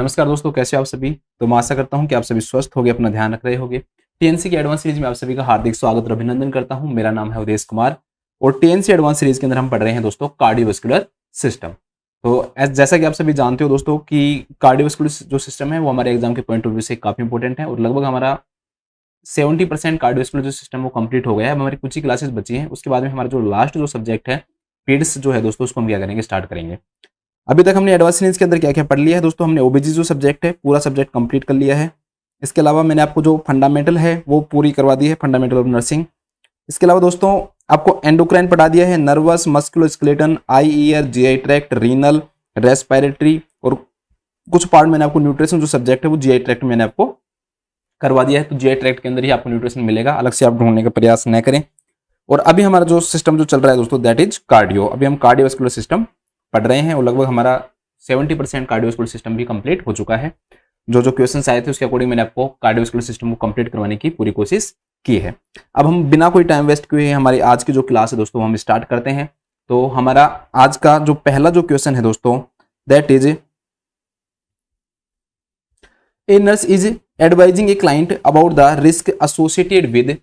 नमस्कार दोस्तों, कैसे हो आप सभी। तो मैं आशा करता हूं कि आप सभी स्वस्थ होंगे, अपना ध्यान रख रहे होंगे। टीएनसी की एडवांस सीरीज में आप सभी का हार्दिक स्वागत और अभिनंदन करता हूं। मेरा नाम है उदेश कुमार और टीएनसी एडवांस सीरीज के अंदर हम पढ़ रहे हैं दोस्तों कार्डियोवास्कुलर सिस्टम। तो जैसा कि आप सभी जानते हो दोस्तों कि कार्डियोवास्कुलर जो सिस्टम है वो हमारे एग्जाम के पॉइंट ऑफ व्यू से काफी इंपॉर्टेंट है और लगभग हमारा 70% कार्डियोवास्कुलर जो सिस्टम वो कंप्लीट हो गया है। अब हमारी कुछ ही क्लासेस बची हैं, उसके बाद में हमारा जो लास्ट जो सब्जेक्ट है पीड्स जो है दोस्तों, उसको हम क्या करेंगे, स्टार्ट करेंगे। अभी तक हमने एडवांस सीरीज के अंदर क्या क्या पढ़ लिया है दोस्तों। हमने ओबीजी जो सब्जेक्ट है पूरा सब्जेक्ट कंप्लीट कर लिया है। इसके अलावा मैंने आपको जो फंडामेंटल है वो पूरी करवा दी है, फंडामेंटल ऑफ नर्सिंग। इसके अलावा दोस्तों आपको एंडोक्राइन पढ़ा दिया है, nervous, musculoskeleton, eye ear, GI tract, renal, respiratory और कुछ पार्ट मैंने आपको न्यूट्रिशन जो सब्जेक्ट है वो जीआई ट्रैक्ट मैंने आपको करवा दिया है। तो जीआई ट्रैक्ट के अंदर ही आपको न्यूट्रिशन मिलेगा, अलग से आप ढूंढने का प्रयास न करें। और अभी हमारा जो सिस्टम जो चल रहा है दोस्तों दैट इज कार्डियो। अभी हम कार्डियोवास्कुलर सिस्टम पढ़ रहे हैं और लगभग हमारा 70% कार्डियोवास्कुलर सिस्टम भी कंप्लीट हो चुका है। जो जो क्वेश्चंस आए थे उसके अकॉर्डिंग मैंने आपको कार्डियोवास्कुलर सिस्टम को कंप्लीट करवाने की पूरी कोशिश की है। अब हम बिना कोई टाइम वेस्ट किए हमारी आज की जो क्लास है दोस्तों हम स्टार्ट करते हैं। तो हमारा आज का जो पहला जो क्वेश्चन है दोस्तों that is a nurse is advising a client about the risk associated with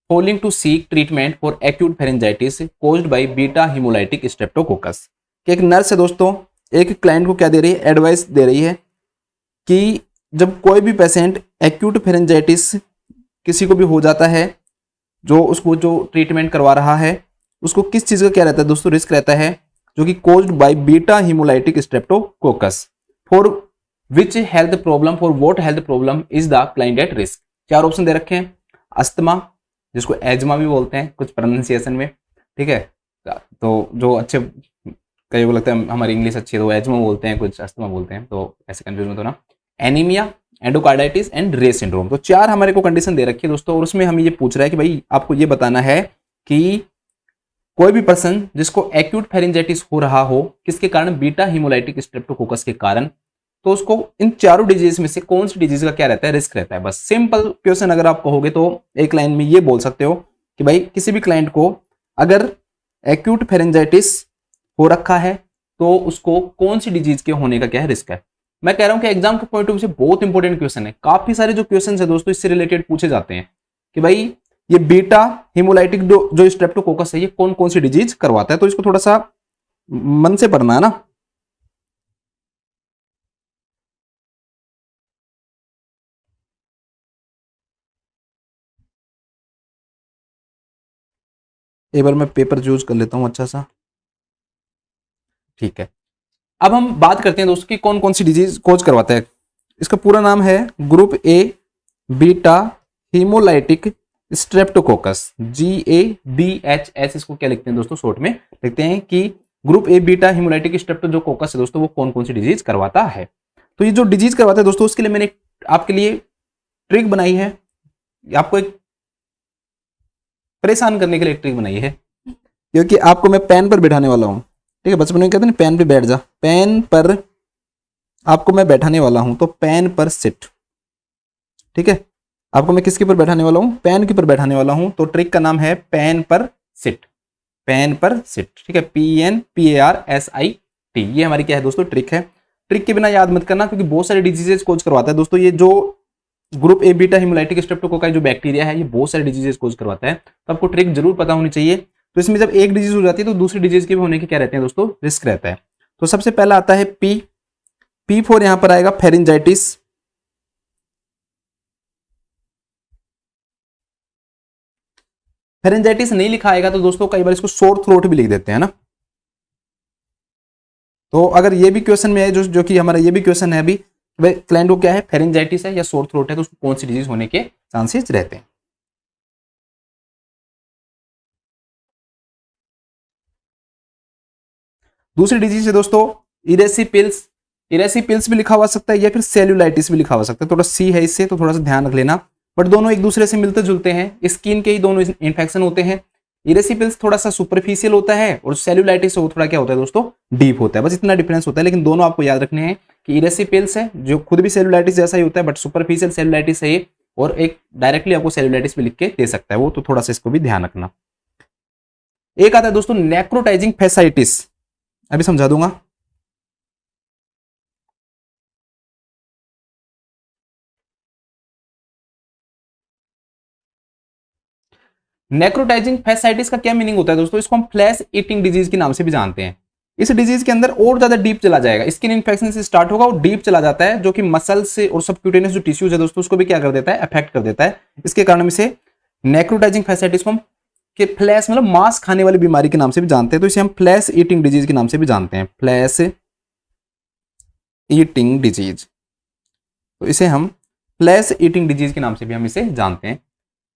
falling to seek treatment for acute pharyngitis caused by beta haemolytic streptococcus. एक नर्स है दोस्तों, एक क्लाइंट को क्या दे रही है, एडवाइस दे रही है कि जब कोई भी पेशेंट एक्यूट फेरेंजाइटिस किसी को भी हो जाता है, जो उसको जो ट्रीटमेंट करवा रहा है उसको किस चीज का क्या रहता है दोस्तों, रिस्क रहता है, जो कि caused by beta haemolytic Streptococcus. For which health problem, for what health problem is the client at risk. चार ऑप्शन दे रखे हैं, अस्थमा जिसको एजमा भी बोलते हैं कुछ प्रोनाउंसिएशन में, ठीक है। तो जो अच्छे कई को लगता है हमारी इंग्लिश अच्छी है तो एजमा बोलते हैं, कुछ अस्थमा बोलते हैं, तो ऐसे कंफ्यूज मत होना। एनीमिया, एंडोकार्डाइटिस एंड रे सिंड्रोम। तो चार हमारे को कंडीशन दे रखी है दोस्तों और उसमें हमें ये पूछ रहा है कि भाई आपको ये बताना है कि कोई भी पर्सन जिसको एक्यूट फेरेंजाइटिस हो रहा हो किसके कारण, बीटा हिमोलाइटिक स्ट्रेप्टोकोकस के कारण, तो उसको इन चारों डिजीज में से कौन सी डिजीज का क्या रहता है, रिस्क रहता है। बस सिंपल क्वेश्चन अगर आप कहोगे तो एक लाइन में ये बोल सकते हो कि भाई किसी भी क्लाइंट को अगर एक्यूट फेरेंजाइटिस हो रखा है तो उसको कौन सी डिजीज के होने का क्या है, रिस्क है। मैं कह रहा हूं कि एग्जाम के पॉइंट ऑफ व्यू से बहुत इंपॉर्टेंट क्वेश्चन है। काफी सारे जो क्वेश्चन है दोस्तों इससे रिलेटेड पूछे जाते हैं कि भाई ये बीटा हिमोलाइटिक जो स्ट्रेप्टोकोकस है ये कौन कौन सी डिजीज करवाता है। तो इसको थोड़ा सा मन से पढ़ना है ना। एक बार मैं पेपर यूज कर लेता हूं अच्छा सा, ठीक है। अब हम बात करते हैं दोस्तों कि कौन कौन सी डिजीज कोज करवाता है। इसका पूरा नाम है group A beta haemolytic Streptococcus, GABHS। इसको क्या लिखते हैं दोस्तों, शॉर्ट में लिखते हैं कि group A beta haemolytic Streptococcus है दोस्तों, वो कौन कौन सी डिजीज करवाता है। तो ये जो डिजीज करवाता है दोस्तों उसके लिए मैंने आपके लिए ट्रिक बनाई है, आपको एक परेशान करने के लिए ट्रिक बनाई है, क्योंकि आपको मैं पेन पर बैठाने वाला हूं, ठीक है। बचपन में कहते हैं पेन पे बैठ जा, पेन पर आपको मैं बैठाने वाला हूं, तो पेन पर सिट, ठीक है। आपको मैं किसके ऊपर बैठाने वाला हूं, पेन के ऊपर बैठाने वाला हूं। तो ट्रिक का नाम है पेन पर सिट, पेन पर सिट, ठीक है। PNPARSIT, ये हमारी क्या है दोस्तों, ट्रिक है। ट्रिक के बिना याद मत करना क्योंकि बहुत सारे डिजीजेस कोज करवाता है दोस्तों। ये जो group A beta haemolytic streptococci जो बैक्टीरिया है ये बहुत सारे डिजीजेस कोज करवाता है, तो आपको ट्रिक जरूर पता होनी चाहिए। तो इसमें जब एक डिजीज हो जाती है तो दूसरी डिजीज के भी होने के क्या रहते हैं दोस्तों, रिस्क रहता है। तो सबसे पहला आता है पी फॉर यहां पर आएगा फेरेंजाइटिस, फेरेंजाइटिस नहीं लिखा आएगा तो दोस्तों कई बार इसको सोर थ्रोट भी लिख देते हैं ना। तो अगर ये भी क्वेश्चन में है जो कि हमारा ये भी क्वेश्चन है अभी, भाई क्लाइंट को क्या है, फेरेंजाइटिस है या सोर थ्रोट है, तो उसको कौन सी डिजीज होने के चांसेस रहते हैं। दूसरी डिजीज है दोस्तों इरेसिपिल्स, इरेसिपिल्स भी लिखा हुआ सकता है या फिर सेल्यूलाइटिस भी लिखा हुआ सकता है। थोड़ा सी है इससे तो थोड़ा सा ध्यान रख लेना, बट दोनों एक दूसरे से मिलते जुलते हैं, स्किन के ही दोनों इन्फेक्शन होते हैं। इरेसिपिल्स थोड़ा सा सुपरफिशियल होता है और सेल्यूलाइटिस वो थोड़ा क्या होता है दोस्तों, डीप होता है। बस इतना डिफरेंस होता है, लेकिन दोनों आपको याद रखने हैं कि इरेसिपिल्स है जो खुद भी सेल्यूलाइटिस जैसा ही होता है बट सुपरफिशियल सेल्यूलाइटिस है ये, और एक डायरेक्टली आपको सेल्यूलाइटिस भी लिख के दे सकता है वो, तो थोड़ा सा इसको भी ध्यान रखना। एक आता है दोस्तों नेक्रोटाइजिंग फैसाइटिस, अभी समझा दूंगा। नेक्रोटाइजिंग फैसाइटिस का क्या मीनिंग होता है दोस्तों, इसको हम फ्लैश ईटिंग डिजीज के नाम से भी जानते हैं। इस डिजीज के अंदर और ज्यादा डीप चला जाएगा, स्किन इन्फेक्शन से स्टार्ट होगा और डीप चला जाता है, जो कि मसल से और सबक्यूटेनियस जो टिश्यूज है दोस्तों उसको भी क्या कर देता है, अफेक्ट कर देता है। इसके कारण हम इसे नेक्रोटाइजिंग फैसाइटिस को हम कि फ्लैश मतलब मांस खाने वाली बीमारी के नाम से भी जानते हैं, तो इसे हम फ्लैश ईटिंग डिजीज के नाम से भी जानते हैं, फ्लैश ईटिंग डिजीज। तो इसे हम फ्लैश ईटिंग डिजीज के नाम से भी हम इसे जानते हैं।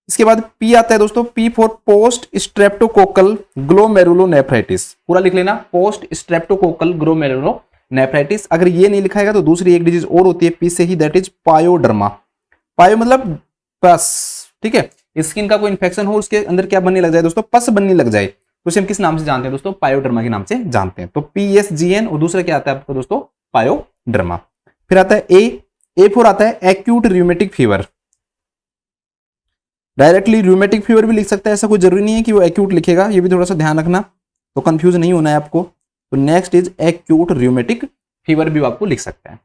इसके बाद पी आता है दोस्तों, P for post streptococcal glomerulonephritis. पूरा लिख लेना, पोस्ट स्ट्रेप्टोकोकल ग्लोमेरुलोनेफ्राइटिस। अगर ये नहीं लिखाएगा तो दूसरी एक डिजीज और होती है पी से ही, दैट इज पायोडर्मा। पायो मतलब पस, ठीक है, स्किन का कोई इंफेक्शन हो उसके अंदर क्या बनने लग जाए दोस्तों, पस बनने लग जाए, तो इसे हम किस नाम से जानते हैं दोस्तों, पायोडर्मा के नाम से जानते हैं। तो PSGN और दूसरा क्या आता है आपको दोस्तों, पायोडर्मा। फिर आता है ए फॉर आता है acute rheumatic fever. Directly rheumatic fever भी लिख सकता है, ऐसा कोई जरूरी नहीं है कि वो एक्यूट लिखेगा, ये भी थोड़ा सा ध्यान रखना, तो कंफ्यूज नहीं होना है आपको। तो next is acute rheumatic fever भी आपको लिख सकता है।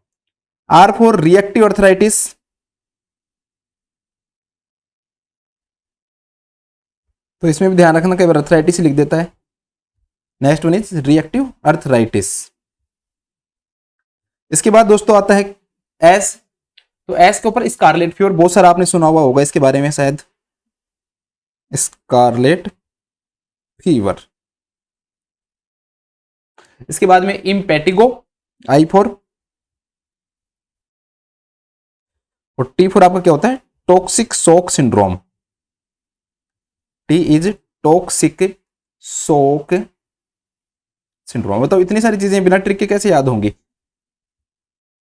Or for reactive arthritis. तो इसमें भी ध्यान रखना, कई बार अर्थराइटिस ही लिख देता है। Next one is reactive arthritis. इसके बाद दोस्तों आता है एस। तो एस के ऊपर स्कारलेट फीवर, बहुत सारा आपने सुना हुआ होगा इसके बारे में शायद, स्कारलेट फीवर। इसके बाद में इम्पेटिगो, आई फॉर, और टी फॉर आपका क्या होता है, toxic shock syndrome. T is toxic shock syndrome. मतलब इतनी सारी चीजें बिना ट्रिक के कैसे याद होंगी,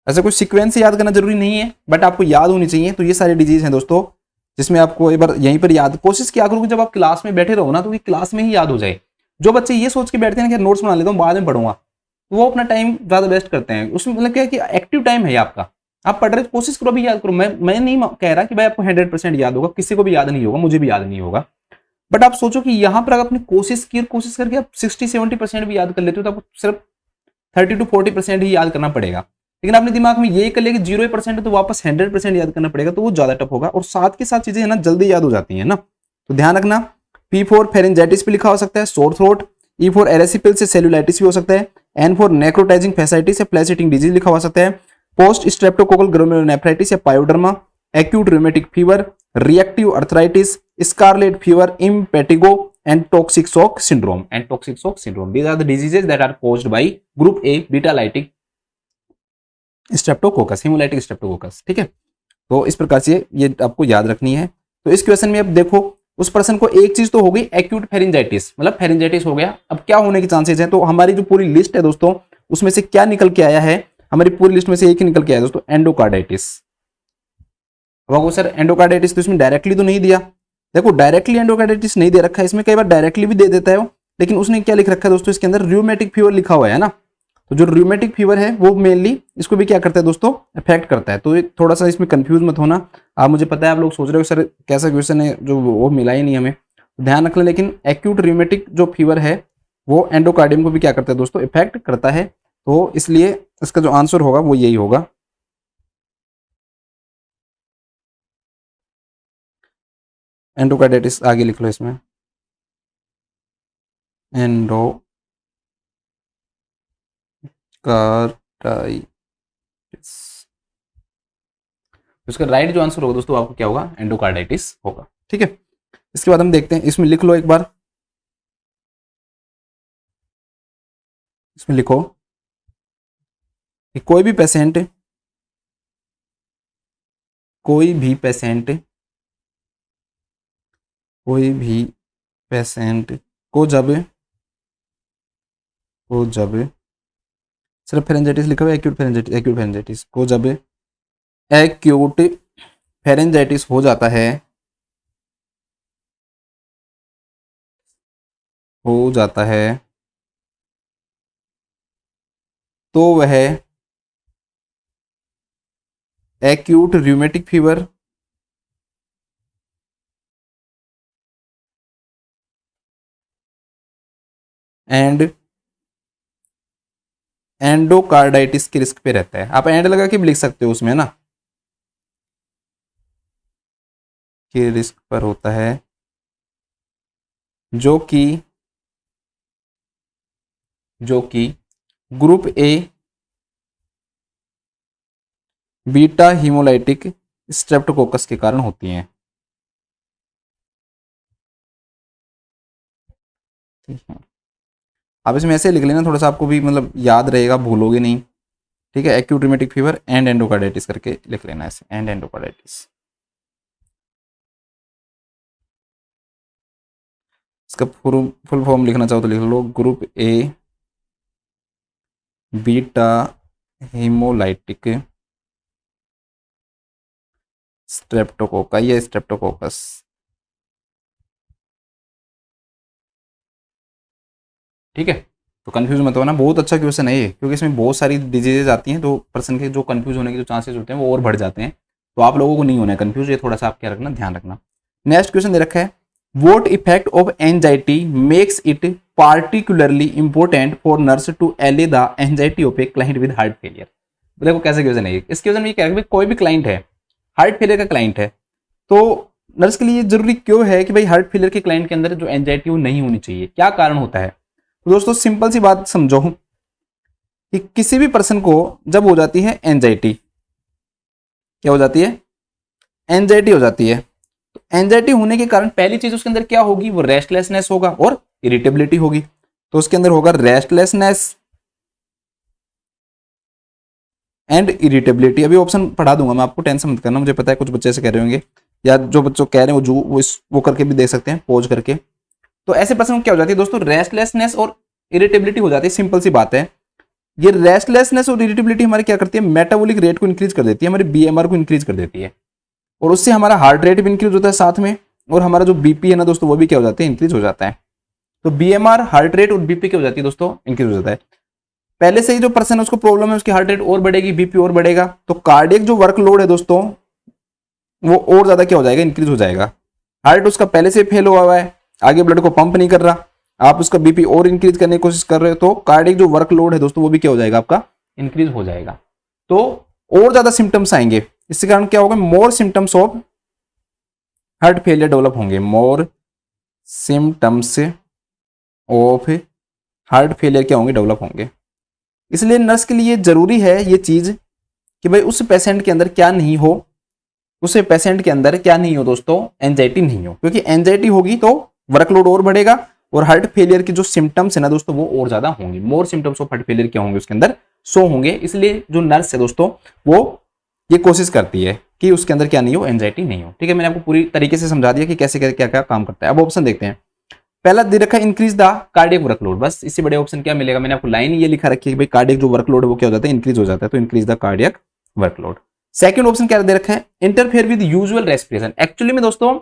ऐसा कोई सीक्वेंस याद करना जरूरी नहीं है, बट आपको याद होनी चाहिए। तो ये सारी डिजीज हैं दोस्तों, जिसमें आपको एक बार यहीं पर याद, कोशिश किया करो कि जब आप क्लास में बैठे रहो ना तो क्लास में ही याद हो जाए। जो बच्चे ये सोच के बैठते हैं कि नोट्स बना लेता हूँ बाद में पढ़ूंगा, तो वो अपना टाइम ज्यादा वेस्ट करते हैं उसमें। मतलब क्या है कि एक्टिव टाइम है आपका, आप पढ़ रहे कोशिश करो भी याद करो। मैं नहीं कह रहा कि भाई आपको 100% याद होगा, किसी को भी याद नहीं होगा, मुझे भी याद नहीं होगा, बट आप सोचो कि यहाँ पर अगर आपने कोशिश करके आप 60-70% भी याद कर लेते हो, तो आपको सिर्फ 30-40% ही याद करना पड़ेगा। लेकिन आपने दिमाग में ये कर लिया कि 0% है तो वापस 100% याद करना पड़ेगा, तो वो ज्यादा टफ होगा। और साथ के साथ चीजें है ना जल्दी याद हो जाती है ना, तो ध्यान रखना। पी फॉर फेरेंजाइटिस भी लिखा हो सकता है, सोर थ्रोट। ई फॉर एरेसिपल से सेलुलाइटिस भी हो सकता है। एन फॉर नेक्रोटाइजिंग फैसाइटिस या फ्लैश ईटिंग डिजीज लिखा हो सकता है। पोस्ट स्ट्रेप्टोकोकल ग्लोमेरुलोनेफ्राइटिस या pyoderma, acute rheumatic fever, reactive arthritis, scarlet fever, impetigo and toxic shock syndrome and toxic shock syndrome. These are the diseases that are caused by group A beta lytic Streptococcus, haemolytic streptococcus, ठीक है। तो इस प्रकार से ये आपको याद रखनी है। तो इस क्वेश्चन में अब देखो, उस पर्सन को एक चीज तो हो गई एक्यूट फेरिंजाइटिस, मतलब फेरिंजाइटिस हो गया, अब क्या होने के चांसेस हैं। तो हमारी जो पूरी लिस्ट है दोस्तों, उसमें से क्या निकल के आया है, हमारी पूरी लिस्ट में से एक ही निकल के आया दोस्तों, एंडोकार्डाइटिस। अब सर एंडोकार्डाइटिस तो इसमें डायरेक्टली तो नहीं दिया, देखो डायरेक्टली एंडोकार्डाइटिस नहीं दे रखा है, इसमें कई बार डायरेक्टली भी दे देता है वो, लेकिन उसने क्या लिख रखा है दोस्तों, इसके अंदर रूमेटिक फीवर लिखा हुआ है ना। तो जो रूमेटिक फीवर है वो मेनली इसको भी क्या करता है दोस्तों, इफेक्ट करता है। तो थोड़ा सा इसमें कंफ्यूज मत होना। आप मुझे पता है आप लोग सोच रहे हो सर कैसा क्वेश्चन है जो वो मिला ही नहीं हमें, ध्यान रख लें। लेकिन एक्यूट रूमेटिक जो फीवर है वो एंडोकार्डियम को भी क्या करता है दोस्तों, इफेक्ट करता है। तो इसलिए इसका जो आंसर होगा वो यही होगा, एंडोकार्डाइटिस। आगे लिख लो इसमें, एंडोकार्डाइटिस। उसका राइट जो आंसर होगा दोस्तों आपको क्या होगा, एंडोकार्डाइटिस होगा, ठीक है। इसके बाद हम देखते हैं, इसमें लिख लो एक बार, इसमें लिखो कि कोई भी पेशेंट कोई भी पेशेंट कोई भी पेशेंट को जब सिर्फ फेरेंजाइटिस लिखा हुआ है, एक्यूट फेरेंजाइटिस को जब एक्यूट फेरेंजाइटिस हो जाता है तो वह acute rheumatic fever and endocarditis के रिस्क पे रहता है। आप एंड लगा के भी लिख सकते हो उसमें ना, के रिस्क पर होता है जो कि group A beta haemolytic Streptococcus के कारण होती हैं। ठीक है, आप इसमें ऐसे लिख लेना, थोड़ा सा आपको भी मतलब याद रहेगा, भूलोगे नहीं। ठीक है, acute rheumatic fever and endocarditis करके लिख लेना ऐसे, एंड एंडोकार्डाइटिस। इसका फुल फॉर्म लिखना चाहो तो लिख लो, ग्रुप ए बीटा हीमोलाइटिक स्ट्रेप्टोकोका या स्ट्रेप्टोकोकस। ठीक है, तो कंफ्यूज मत होना, बहुत अच्छा क्वेश्चन है ये, क्योंकि इसमें बहुत सारी डिजीजेज आती हैं, तो पर्सन के जो कंफ्यूज होने के जो चांसेस होते हैं वो और बढ़ जाते हैं। तो आप लोगों को नहीं होना है कंफ्यूज, ये थोड़ा सा आप क्या रखना, ध्यान रखना। नेक्स्ट क्वेश्चन दे रखा है, what effect of anxiety makes it particularly important for nurse to allay the anxiety of a client with heart failure. देखो कैसे क्वेश्चन है ये, इस क्वेश्चन में ये कह रहा है कोई भी क्लाइंट है, हार्ट फेलियर का क्लाइंट है, तो नर्स के लिए जरूरी क्यों है कि भाई हार्ट फेलियर के क्लाइंट के अंदर जो एंजाइटी वो नहीं होनी चाहिए, क्या कारण होता है। तो दोस्तों सिंपल सी बात समझो कि किसी भी पर्सन को जब हो जाती है एंजाइटी, क्या हो जाती है, एंजाइटी हो जाती है, तो एंजाइटी होने के कारण पहली चीज उसके अंदर क्या होगी, वो रेस्टलेसनेस होगा और इरिटेबिलिटी होगी। तो उसके अंदर होगा रेस्टलेसनेस एंड इरिटेबिलिटी। अभी ऑप्शन पढ़ा दूंगा मैं आपको, टेंशन मत करना, मुझे पता है कुछ बच्चे से कह रहे होंगे, या जो बच्चों कह रहे हैं वो जो वो करके भी देख सकते हैं पॉज करके। तो ऐसे पर्सन को क्या हो जाती है दोस्तों, रेस्टलेसनेस और इरिटेबिलिटी हो जाती है। सिंपल सी बात है, ये रेस्टलेसनेस और इरिटेबिलिटी हमारी क्या करती है, मेटाबॉलिक रेट को इंक्रीज कर देती है, हमारी बीएमआर को इंक्रीज कर देती है, और उससे हमारा हार्ट रेट भी इंक्रीज होता है साथ में, और हमारा जो बीपी है ना दोस्तों वो भी क्या हो जाता है, इंक्रीज हो जाता है। तो बीएमआर, हार्ट रेट और बीपी क्या हो जाती है दोस्तों, इंक्रीज हो जाता है। पहले से ही जो पर्सन है उसको प्रॉब्लम है, उसकी हार्ट रेट और बढ़ेगी, बीपी और बढ़ेगा, तो कार्डियक जो वर्कलोड है दोस्तों वो और ज्यादा क्या हो जाएगा, इंक्रीज हो जाएगा। हार्ट उसका पहले से फेल हुआ है, आगे ब्लड को पंप नहीं कर रहा, आप उसका बीपी और इंक्रीज करने की कोशिश कर रहे हो, तो कार्डियक जो वर्कलोड है दोस्तों वो भी क्या हो जाएगा, आपका इंक्रीज हो जाएगा। तो और ज्यादा सिम्टम्स आएंगे, इसके कारण क्या होगा, more symptoms of heart failure develop होंगे, more symptoms of heart failure क्या होंगे, डेवलप होंगे। इसलिए नर्स के लिए जरूरी है ये चीज कि भाई उस पेशेंट के अंदर क्या नहीं हो, उस पेशेंट के अंदर क्या नहीं हो दोस्तों, एंजाइटी नहीं हो, क्योंकि एंजाइटी होगी तो वर्कलोड और बढ़ेगा, और हार्ट फेलियर के जो सिम्टम्स है ना दोस्तों वो और ज्यादा होंगे, more symptoms of heart failure क्या होंगे उसके अंदर, शो होंगे। इसलिए जो नर्स है दोस्तों वो ये कोशिश करती है कि उसके अंदर क्या नहीं हो, एंजाइटी नहीं हो। ठीक है, मैंने आपको पूरी तरीके से समझा दिया कि कैसे क्या क्या काम करता है। अब ऑप्शन देखते हैं, पहला दे रखा है इंक्रीज द कार्डियक वर्कलोड, बस इससे बड़े ऑप्शन क्या मिलेगा, मैंने आपको लाइन ये लिखा रखी है कि भाई कार्डियक जो वर्कलोड है वो क्या हो जाता है, इंक्रीज हो जाता है, तो increase the cardiac workload. Second option क्या दे रखा है, interfere with usual respiration. Actually में दोस्तों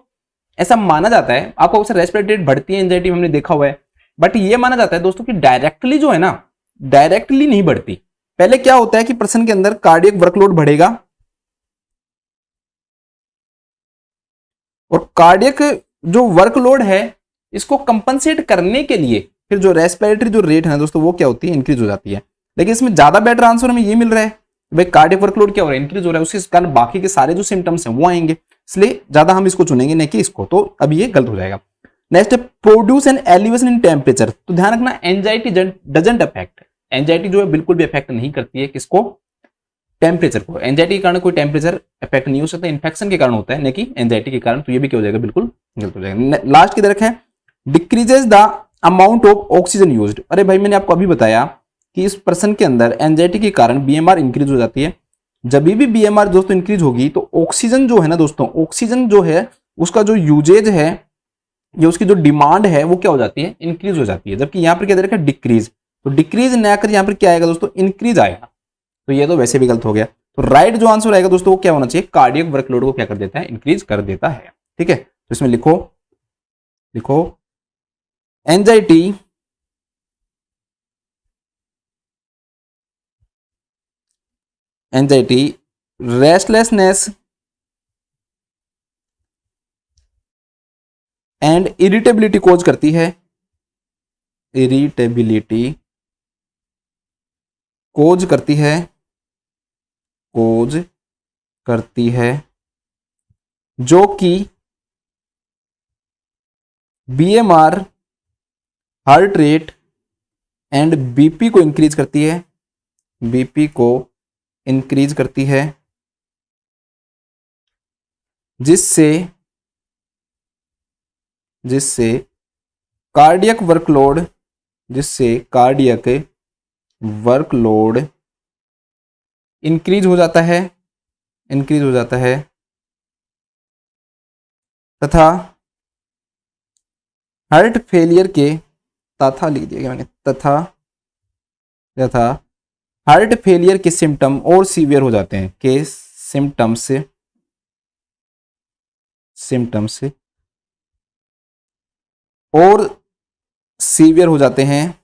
ऐसा माना जाता है, आपको अक्सर रेस्पिरेटरी रेट बढ़ती है एंजाइटी में, हमने देखा हुआ है, बट ये माना जाता है दोस्तों कि डायरेक्टली जो है ना, डायरेक्टली नहीं बढ़ती। पहले क्या होता है कि पर्सन के अंदर कार्डियक वर्कलोड बढ़ेगा, और कार्डियक जो वर्कलोड है इसको कंपनसेट करने के लिए फिर जो रेस्पिरेटरी जो रेट है दोस्तों वो क्या होती है, इंक्रीज हो जाती है। लेकिन इसमें ज्यादा बेटर आंसर हमें ये मिल रहा है, भाई कार्डियक वर्कलोड क्या हो रहा है, इंक्रीज हो रहा है, उसके कारण बाकी के सारे जो सिम्टम्स हैं वो आएंगे, इसलिए ज्यादा हम इसको चुनेंगे नहीं कि इसको, तो अब ये गलत हो जाएगा। Next, produce an elevation in temperature. तो ध्यान रखना, एंजाइटी डजंट अफेक्ट, एंजाइटी जो है बिल्कुल भी अफेक्ट नहीं करती है किसको, टेम्परेचर को। एंजाइटी के कारण कोई टेम्परेचर इफेक्ट नहीं हो सकता, इन्फेक्शन के कारण होता है, नहीं कि एंजाइटी के कारण, तो ये भी क्या हो जाएगा, बिल्कुल गलत हो जाएगा। लास्ट की तरफ है, decreases the amount of oxygen used. अरे भाई मैंने आपको अभी बताया कि इस पर्सन के अंदर एंजाइटी के कारण बीएमआर इंक्रीज हो जाती है। जब भी बीएमआर दोस्तों इंक्रीज होगी तो ऑक्सीजन जो है ना दोस्तों, ऑक्सीजन जो है उसका जो यूजेज है, ये उसकी जो डिमांड है वो क्या हो जाती है, इंक्रीज हो जाती है। जबकि यहाँ पर क्या दे रखा है, डिक्रीज, तो डिक्रीज न आकर यहाँ पर क्या आएगा दोस्तों, इंक्रीज आएगा, तो ये तो वैसे भी गलत हो गया। तो राइट जो आंसर आएगा दोस्तों वो क्या होना चाहिए, कार्डियक वर्कलोड को क्या कर देता है, इंक्रीज कर देता है। ठीक है, तो इसमें लिखो, लिखो anxiety anxiety restlessness and irritability cause करती है, इरिटेबिलिटी कोज करती है, कोज करती है, जो कि BMR heart rate and BP को इंक्रीज करती है, बीपी को इंक्रीज करती है, जिससे कार्डियक वर्कलोड, इंक्रीज हो जाता है, तथा हार्ट फेलियर के तथा लिख दिया गया मैंने, तथा हार्ट फेलियर के सिम्टम और सीवियर हो जाते हैं, के सिम्टम्स और सीवियर हो जाते हैं,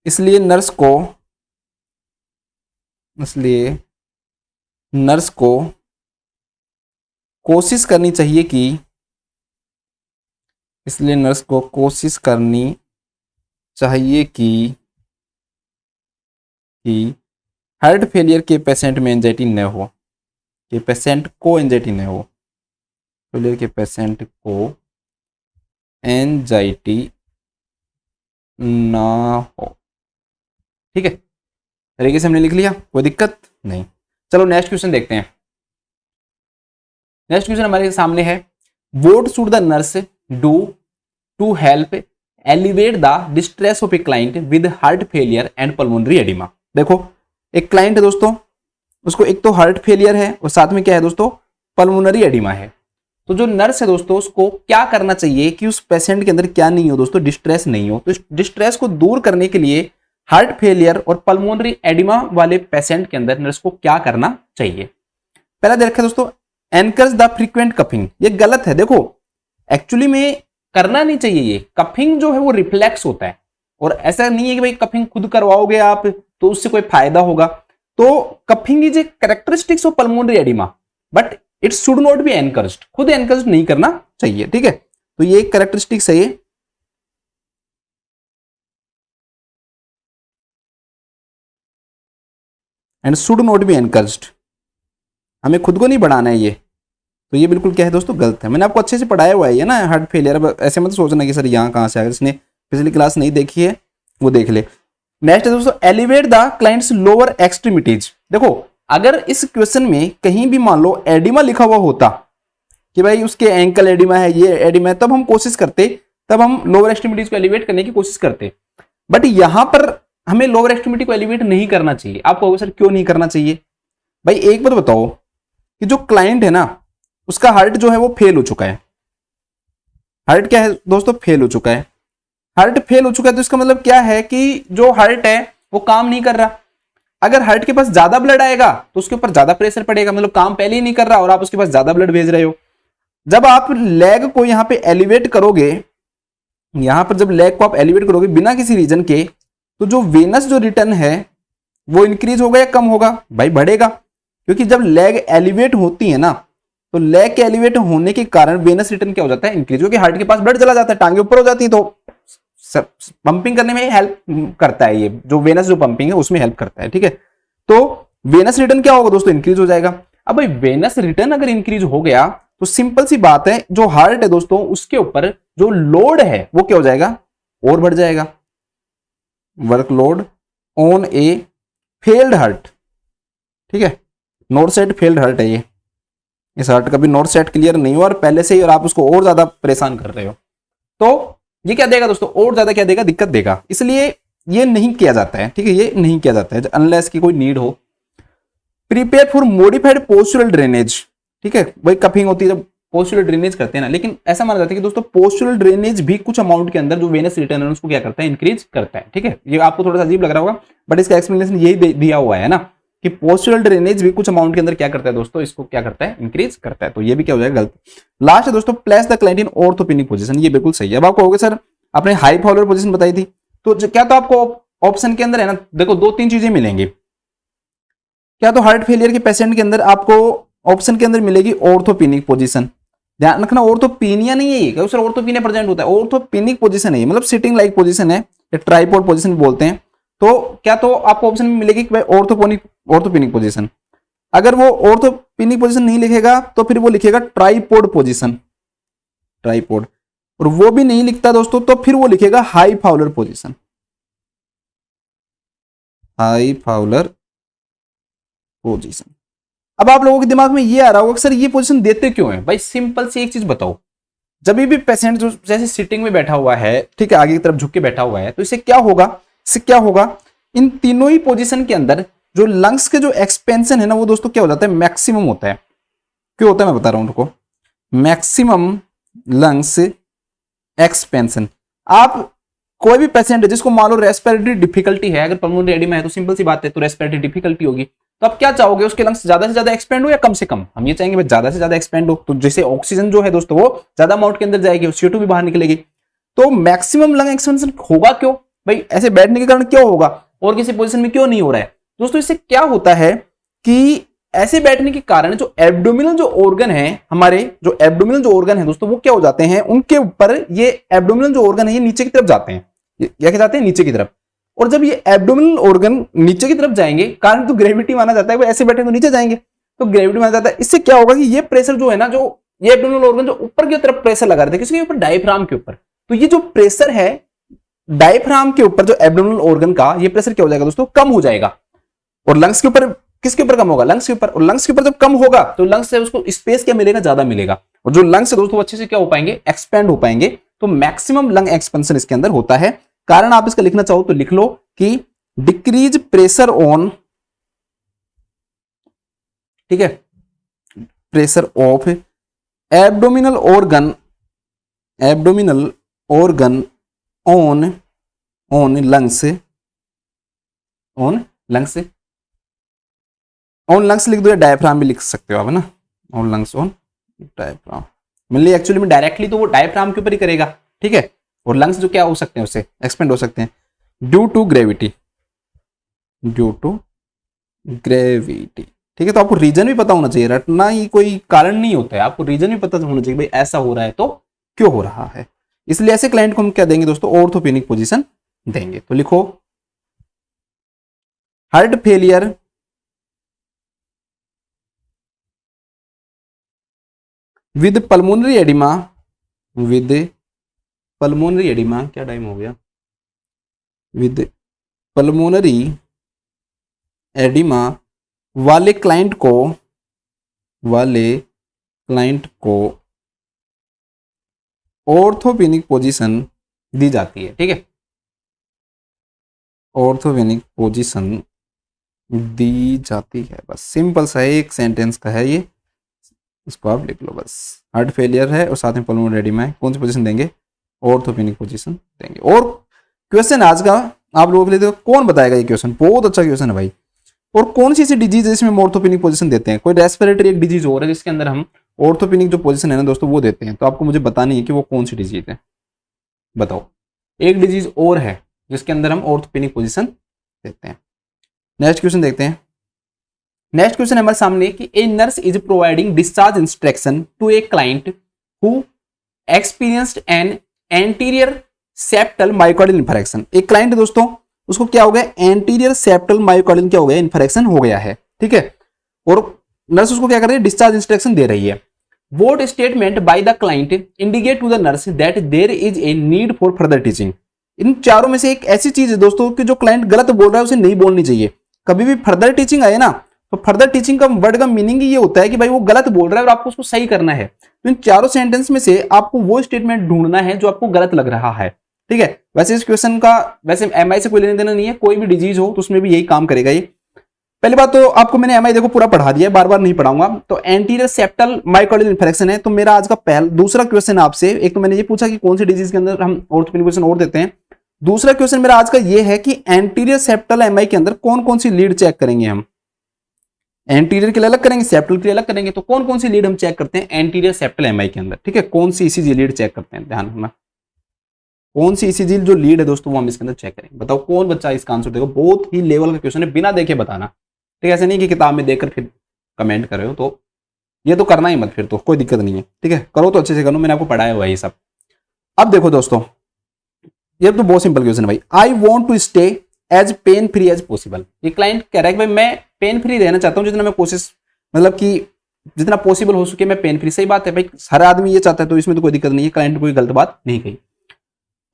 इसलिए नर्स को कोशिश करनी चाहिए कि हार्ट फेलियर के पेशेंट में एंजाइटी न हो, फेलियर के पेशेंट को एंजाइटी ना हो। ठीक है, तरीके से हमने लिख लिया, कोई दिक्कत नहीं। चलो नेक्स्ट क्वेश्चन देखते हैं। नेक्स्ट क्वेश्चन हमारे सामने है, what should the nurse do to help elevate the distress of a client with heart failure and pulmonary oedema. देखो एक क्लाइंट है दोस्तों, उसको एक तो हार्ट फेलियर है और साथ में क्या है दोस्तों, पल्मोनरी एडिमा है। तो जो नर्स है दोस्तों, उसको क्या करना चाहिए कि उस पेशेंट के अंदर क्या नहीं हो दोस्तों, डिस्ट्रेस नहीं हो। तो इस डिस्ट्रेस को दूर करने के लिए हार्ट फेलियर और पल्मोनरी एडिमा वाले पेशेंट के अंदर नर्स को क्या करना चाहिए। पहला देखा दोस्तों, एनकरेज द फ्रीक्वेंट कफिंग। ये गलत है, देखो एक्चुअली में करना नहीं चाहिए। ये कफिंग जो है वो रिफ्लेक्स होता है, और ऐसा नहीं है कि भाई कफिंग खुद करवाओगे आप तो उससे कोई फायदा होगा। तो coughing is a characteristics of pulmonary oedema but it should not be encouraged. खुद एनकरेज नहीं करना चाहिए, ठीक है। तो ये कैरेक्टरिस्टिक्स है ये। And should not be encouraged, हमें खुद को नहीं बढ़ाना है ये। तो ये बिल्कुल क्या है दोस्तों, गलत है। मैंने आपको अच्छे से पढ़ाया हुआ है ना हार्ट फेलियर। अब ऐसे मत सोचना कि सर यहाँ कहाँ से आया, जिसने पिछली क्लास नहीं देखी है वो देख ले। नेक्स्ट है दोस्तों, elevate the clients lower extremities. देखो अगर इस क्वेश्चन में कहीं भी मान लो एडिमा लिखा हुआ होता कि भाई उसके एंकल एडिमा है, ये एडिमा है, तब हम कोशिश करते, तब हम लोअर एक्सट्रीमिटीज को एलिवेट करने की कोशिश करते। बट यहां पर हमें लोअर एक्सट्रीमिटी को एलिवेट नहीं करना चाहिए। आपको सर क्यों नहीं करना चाहिए? भाई एक बात बताओ कि जो क्लाइंट है ना, उसका हार्ट जो है वो फेल हो चुका है। हार्ट क्या है दोस्तों, फेल हो चुका है। हार्ट फेल हो चुका है तो इसका मतलब क्या है कि जो हार्ट है वो काम नहीं कर रहा। अगर हार्ट के पास ज्यादा ब्लड आएगा तो उसके ऊपर ज्यादा प्रेशर पड़ेगा, मतलब काम पहले ही नहीं कर रहा और आप उसके पास ज्यादा ब्लड भेज रहे हो। जब आप लेग को यहां पे एलिवेट करोगे, यहां पर जब लेग को आप एलिवेट करोगे बिना किसी रीजन के, तो जो वेनस जो रिटर्न है वो इंक्रीज होगा या कम होगा? भाई बढ़ेगा, क्योंकि जब लेग एलिवेट होती है ना, तो लेग के एलिवेट होने के कारण वेनस रिटर्न क्या हो जाता है, इंक्रीज, क्योंकि हार्ट के पास ब्लड चला जाता है, टांगे ऊपर हो जाती है, तो पंपिंग करने में हेल्प करता है। ये जो वेनस जो पंपिंग है उसमें हेल्प करता है, ठीक है। तो वेनस रिटर्न क्या होगा दोस्तों, इंक्रीज हो जाएगा। अब भाई वेनस रिटर्न अगर इंक्रीज हो गया तो सिंपल सी बात है, जो हार्ट है दोस्तों उसके ऊपर जो लोड है वो क्या हो जाएगा, और बढ़ जाएगा। Workload on A failed heart, ठीक है, नॉर्थ साइड फेल्ड हार्ट है ये। इस हार्ट का भी नॉर्थ साइड क्लियर नहीं हुआ और पहले से ही, और आप उसको और ज्यादा परेशान कर रहे हो, तो ये क्या देगा दोस्तों, और ज्यादा क्या देगा, दिक्कत देगा। इसलिए ये नहीं किया जाता है, ठीक है, ये नहीं किया जाता है अनलेस की कोई नीड हो। Prepare for modified postural drainage, ठीक है, वही कफिंग होती है जब पोस्चुरल ड्रेनेज करते हैं ना, लेकिन ऐसा माना जाता है कि दोस्तों पोस्चुरल ड्रेनेज भी कुछ अमाउंट के अंदर जो वेनस रिटर्न है उसको क्या करता है, इंक्रीज करता है, ठीक है। ये आपको थोड़ा सा अजीब लग रहा होगा बट इसका एक्सप्लेनेशन यही दिया हुआ है ना कि पोस्चुरल ड्रेनेज भी कुछ अमाउंट के अंदर क्या करता है दोस्तों, इसको क्या करता है, इंक्रीज करता है। तो ये भी क्या हो जाएगा, गलत। लास्ट है दोस्तों, place the client in orthopneic position. ये बिल्कुल सही है। अब आपको होगा सर आपने हाई फॉलोअर पोजीशन बताई थी, तो क्या तो आपको ऑप्शन के अंदर है ना, देखो दो तीन चीजें मिलेंगी। क्या तो हार्ट फेलियर के पेशेंट के अंदर आपको ऑप्शन के अंदर मिलेगी ऑर्थोपेनिक पोजीशन। ध्यान रखना, ऑर्थोपेनिया नहीं है ये, सर ऑर्थोपेनिया प्रेजेंट होता है, ऑर्थोपेनिक पोजीशन है ये, मतलब सिटिंग लाइक पोजीशन है, ट्राइपॉड पोजीशन बोलते हैं। तो क्या तो आपको ऑप्शन में मिलेगी कि भाई ऑर्थोपेनिक पोजीशन। अगर वो ऑर्थोपेनिक पोजीशन नहीं लिखेगा तो फिर वो लिखेगा ट्राइपोड पोजीशन, ट्राइपोड, और वो भी नहीं लिखता दोस्तों तो फिर वो लिखेगा high Fowler position, high Fowler position. अब आप लोगों के दिमाग में ये आ रहा होगा कि सर ये पोजीशन देते क्यों है? भाई सिंपल सी एक चीज बताओ, जब भी पेशेंट जो जैसे सिटिंग में बैठा हुआ है, ठीक है, आगे की तरफ झुक के बैठा हुआ है, तो इससे क्या होगा, इससे क्या होगा, इन तीनों ही पोजीशन के अंदर जो लंग्स के जो एक्सपेंशन है ना वो दोस्तों क्या हो जाता है, मैक्सिमम होता है। क्यों होता है मैं बता रहा हूं उनको, मैक्सिमम लंग्स एक्सपेंशन। आप कोई भी पेशेंट है जिसको मान लो रेस्पिरेटरी डिफिकल्टी है, अगर पल्मोनरी एडिमा है तो सिंपल सी बात है, तो रेस्पिरेटरी डिफिकल्टी होगी, तो आप क्या चाहोगे, उसके लंग्स ज्यादा से ज्यादा एक्सपेंड हो या कम से कम? हम ये चाहेंगे भाई ज्यादा से ज्यादा एक्सपेंड हो, तो जैसे ऑक्सीजन जो है दोस्तों वो ज्यादा अमाउंट के अंदर जाएगी, CO2 भी बाहर निकलेगी, तो मैक्सिमम लंग एक्सपेंशन होगा क्यों भाई? ऐसे बैठने के कारण क्यों होगा और किसी पोजीशन में क्यों नहीं हो रहा है दोस्तों? इससे क्या होता है कि ऐसे बैठने के कारण जो एब्डोमिनल जो ऑर्गन है हमारे, जो एब्डोमिनल जो ऑर्गन है दोस्तों वो क्या हो जाते हैं, उनके ऊपर ये एब्डोमिनल जो ऑर्गन है ये नीचे की तरफ जाते हैं, क्या जाते हैं, नीचे की तरफ। और जब ये एब्डोमिनल ऑर्गन नीचे की तरफ जाएंगे, कारण तो ग्रेविटी माना जाता है, वो ऐसे बैठे तो नीचे जाएंगे, तो ग्रेविटी माना जाता है। इससे क्या होगा कि ये प्रेशर जो है ना, जो ये एब्डोमिनल ऑर्गन जो ऊपर की तरफ प्रेशर लगा रहे थे किसके ऊपर, डायफ्राम के ऊपर, तो ये जो प्रेशर है डायफ्राम के ऊपर जो एब्डोमिनल ऑर्गन का, ये प्रेशर क्या हो जाएगा दोस्तों, कम हो जाएगा। और लंग्स के ऊपर किसके ऊपर कम होगा, लंग्स के ऊपर, और लंग्स के ऊपर जब कम होगा तो लंग्स से उसको स्पेस क्या मिलेगा, ज्यादा मिलेगा, और जो लंग्स है दोस्तों अच्छे से क्या हो पाएंगे, एक्सपेंड हो पाएंगे। तो मैक्सिमम लंग एक्सपेंशन इसके अंदर होता है। कारण आप इसका लिखना चाहो तो लिख लो कि डिक्रीज प्रेशर ऑन, ठीक है, pressure of abdominal organ, abdominal organ on on lungs, on lungs, on lungs लिख दो या डायफ्राम भी लिख सकते हो आप, है ना, ऑन लंग्स ऑन डायफ्राम, मतलब एक्चुअली में डायरेक्टली तो वो डायफ्राम के ऊपर ही करेगा, ठीक है, और लंग्स जो क्या हो सकते हैं उससे एक्सपेंड हो सकते हैं due to gravity, due to gravity, ठीक है। तो आपको रीजन भी पता होना चाहिए, रटना ही कोई कारण नहीं होता है, आपको रीजन भी पता होना चाहिए भाई ऐसा हो रहा है तो क्यों हो रहा है। इसलिए ऐसे क्लाइंट को हम क्या देंगे दोस्तों, ऑर्थोपेनिक पोजीशन देंगे। तो लिखो heart failure with pulmonary oedema, with pulmonary oedema, क्या टाइम हो गया, विद पल्मोनरी एडिमा वाले क्लाइंट को, वाले क्लाइंट को ऑर्थोपेनिक पोजीशन दी जाती है, ठीक है, ऑर्थोपेनिक पोजीशन दी जाती है। बस सिंपल सा एक सेंटेंस का है ये, इसको आप लिख लो बस। हार्ट फेलियर है और साथ में पल्मोनरी एडिमा है, कौन सी पोजीशन देंगे, ऑर्थोपेनिक पोजीशन देंगे। और क्वेश्चन आज का आप लोगों के लिए देखो, कौन बताएगा ये क्वेश्चन, बहुत अच्छा क्वेश्चन है भाई। और कौन सी ऐसी डिजीज है जिसमें ऑर्थोपेनिक पोजीशन देते हैं, कोई रेस्पिरेटरी एक डिजीज हो रहा है जिसके अंदर हम ऑर्थोपेनिक जो पोजीशन है ना दोस्तों वो देते हैं, तो आपको मुझे बतानी है कि वो कौन सी डिजीज है, बताओ। एक डिजीज और है जिसके अंदर हम ऑर्थोपेनिक पोजीशन देते हैं। नेक्स्ट क्वेश्चन देखते हैं। नेक्स्ट क्वेश्चन हमारे सामने कि a nurse is providing discharge instruction to a client who experienced an anterior septal myocardial infarction. एक क्लाइंट दोस्तों उसको क्या हो गया, एंटीरियर सेप्टल मायोकार्डियल क्या हो गया, इंफारेक्शन हो गया है, ठीक है, और नर्स उसको क्या कर रही है, डिस्चार्ज इंस्ट्रक्शन दे रही है। What statement by the client indicate to the nurse that there is a need for further teaching. इन चारों में से एक ऐसी चीज है दोस्तों कि जो क्लाइंट गलत बोल रहा है उसे नहीं बोलनी चाहिए। कभी भी फर्दर टीचिंग आए ना तो फर्दर टीचिंग का वर्ड का मीनिंग ही ये होता है कि भाई वो गलत बोल रहा है और आपको उसको सही करना है। तो इन चारों सेंटेंस में से आपको वो स्टेटमेंट ढूंढना है जो आपको गलत लग रहा है, ठीक है। वैसे इस क्वेश्चन का वैसे एमआई से कोई लेने देना नहीं है, कोई भी डिजीज हो तो उसमें भी यही काम करेगा ये। पहली बात तो आपको मैंने एमआई देखो पूरा पढ़ा दिया है, बार बार नहीं पढ़ाऊंगा। तो एंटीरियर सेप्टल मायोकार्डियल इंफारेक्शन है। तो मेरा आज का दूसरा क्वेश्चन आपसे, एक तो मैंने ये पूछा कि कौन सी डिजीज के अंदर हम ऑर्थोपेनिक पोजीशन और देते हैं। दूसरा क्वेश्चन मेरा आज का ये है कि एंटीरियर सेप्टल एमआई के अंदर कौन कौन सी लीड चेक करेंगे हम। एंटीरियर के लिए अलग करेंगे, सेप्टल के लिए अलग करेंगे। तो कौन कौन सी लीड हम चेक करते हैं एंटीरियर सेप्टल एमआई के अंदर, ठीक है। कौन सी ईसीजी लीड चेक करते हैं, ध्यान रखना कौन सी ईसीजी जो लीड है दोस्तों वो हम इसके अंदर चेक करेंगे। बताओ कौन बच्चा इसका आंसर देगा। बहुत ही लेवल का क्वेश्चन है, बिना देखे बताना, ठीक है। ऐसे नहीं कि किताब में देखकर फिर कमेंट कर रहे हो, तो ये तो करना ही मत, फिर तो कोई दिक्कत नहीं है, ठीक है। करो तो अच्छे से करो, मैंने आपको पढ़ाया हुआ है ये सब। अब देखो दोस्तों ये तो बहुत सिंपल क्वेश्चन है भाई। I want to stay as pain free as possible. ये क्लाइंट कह रहा है कि भाई मैं पेन फ्री रहना चाहता हूँ जितना मैं कोशिश मतलब कि जितना पॉसिबल हो सके मैं पेन फ्री। सही बात है भाई, हर आदमी ये चाहता है, तो इसमें तो कोई दिक्कत नहीं है, क्लाइंट कोई गलत बात नहीं कही।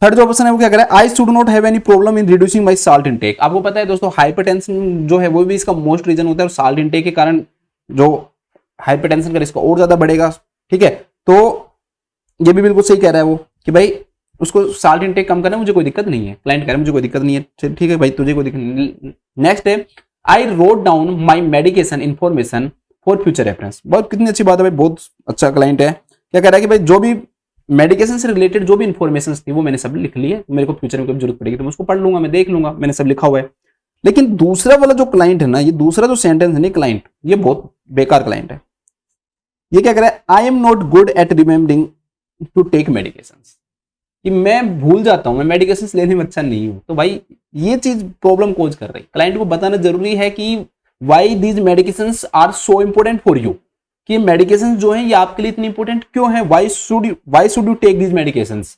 थर्ड जो ऑप्शन है वो क्या करे, I should not have any problem in reducing my salt intake. आपको पता है दोस्तों हाइपरटेंशन जो है वो भी इसका मोस्ट रीजन होता है, और साल्ट इनटेक के कारण जो हाइपरटेंशन का रिस्क और ज्यादा बढ़ेगा। ठीक है, तो ये भी बिल्कुल सही कह रहा है वो कि भाई उसको साल्ट इनटेक कम करना मुझे कोई दिक्कत नहीं है। क्लाइंट कह रहा है मुझे कोई दिक्कत नहीं है, ठीक है भाई तुझे कोई दिक्कत नहीं। नेक्स्ट है I wrote down my medication information for future reference. बहुत कितनी अच्छी बात है भाई, बहुत अच्छा क्लाइंट है। क्या कह रहा है कि भाई जो भी मेडिकेशन से रिलेटेड जो भी इन्फॉर्मेशन थी वो मैंने सब लिख ली है, मेरे को फ्यूचर में कभी जरूरत पड़ेगी तो मैं उसको पढ़ लूंगा, मैं देख लूंगा, मैंने सब लिखा हुआ है। लेकिन दूसरा वाला जो क्लाइंट है ना, ये दूसरा जो सेंटेंस है ना क्लाइंट, ये बहुत बेकार क्लाइंट है। ये क्या कह रहा है, I am not good at remembering to take medication, कि मैं भूल जाता हूं, मैं मेडिकेशन लेने में अच्छा नहीं हूं। तो भाई ये चीज प्रॉब्लम कोज कर रही है। क्लाइंट को बताना जरूरी है कि why these medications are so important for you, कि ये मेडिकेशंस जो हैं ये आपके लिए इतनी इंपॉर्टेंट क्यों है, why should you take these medications.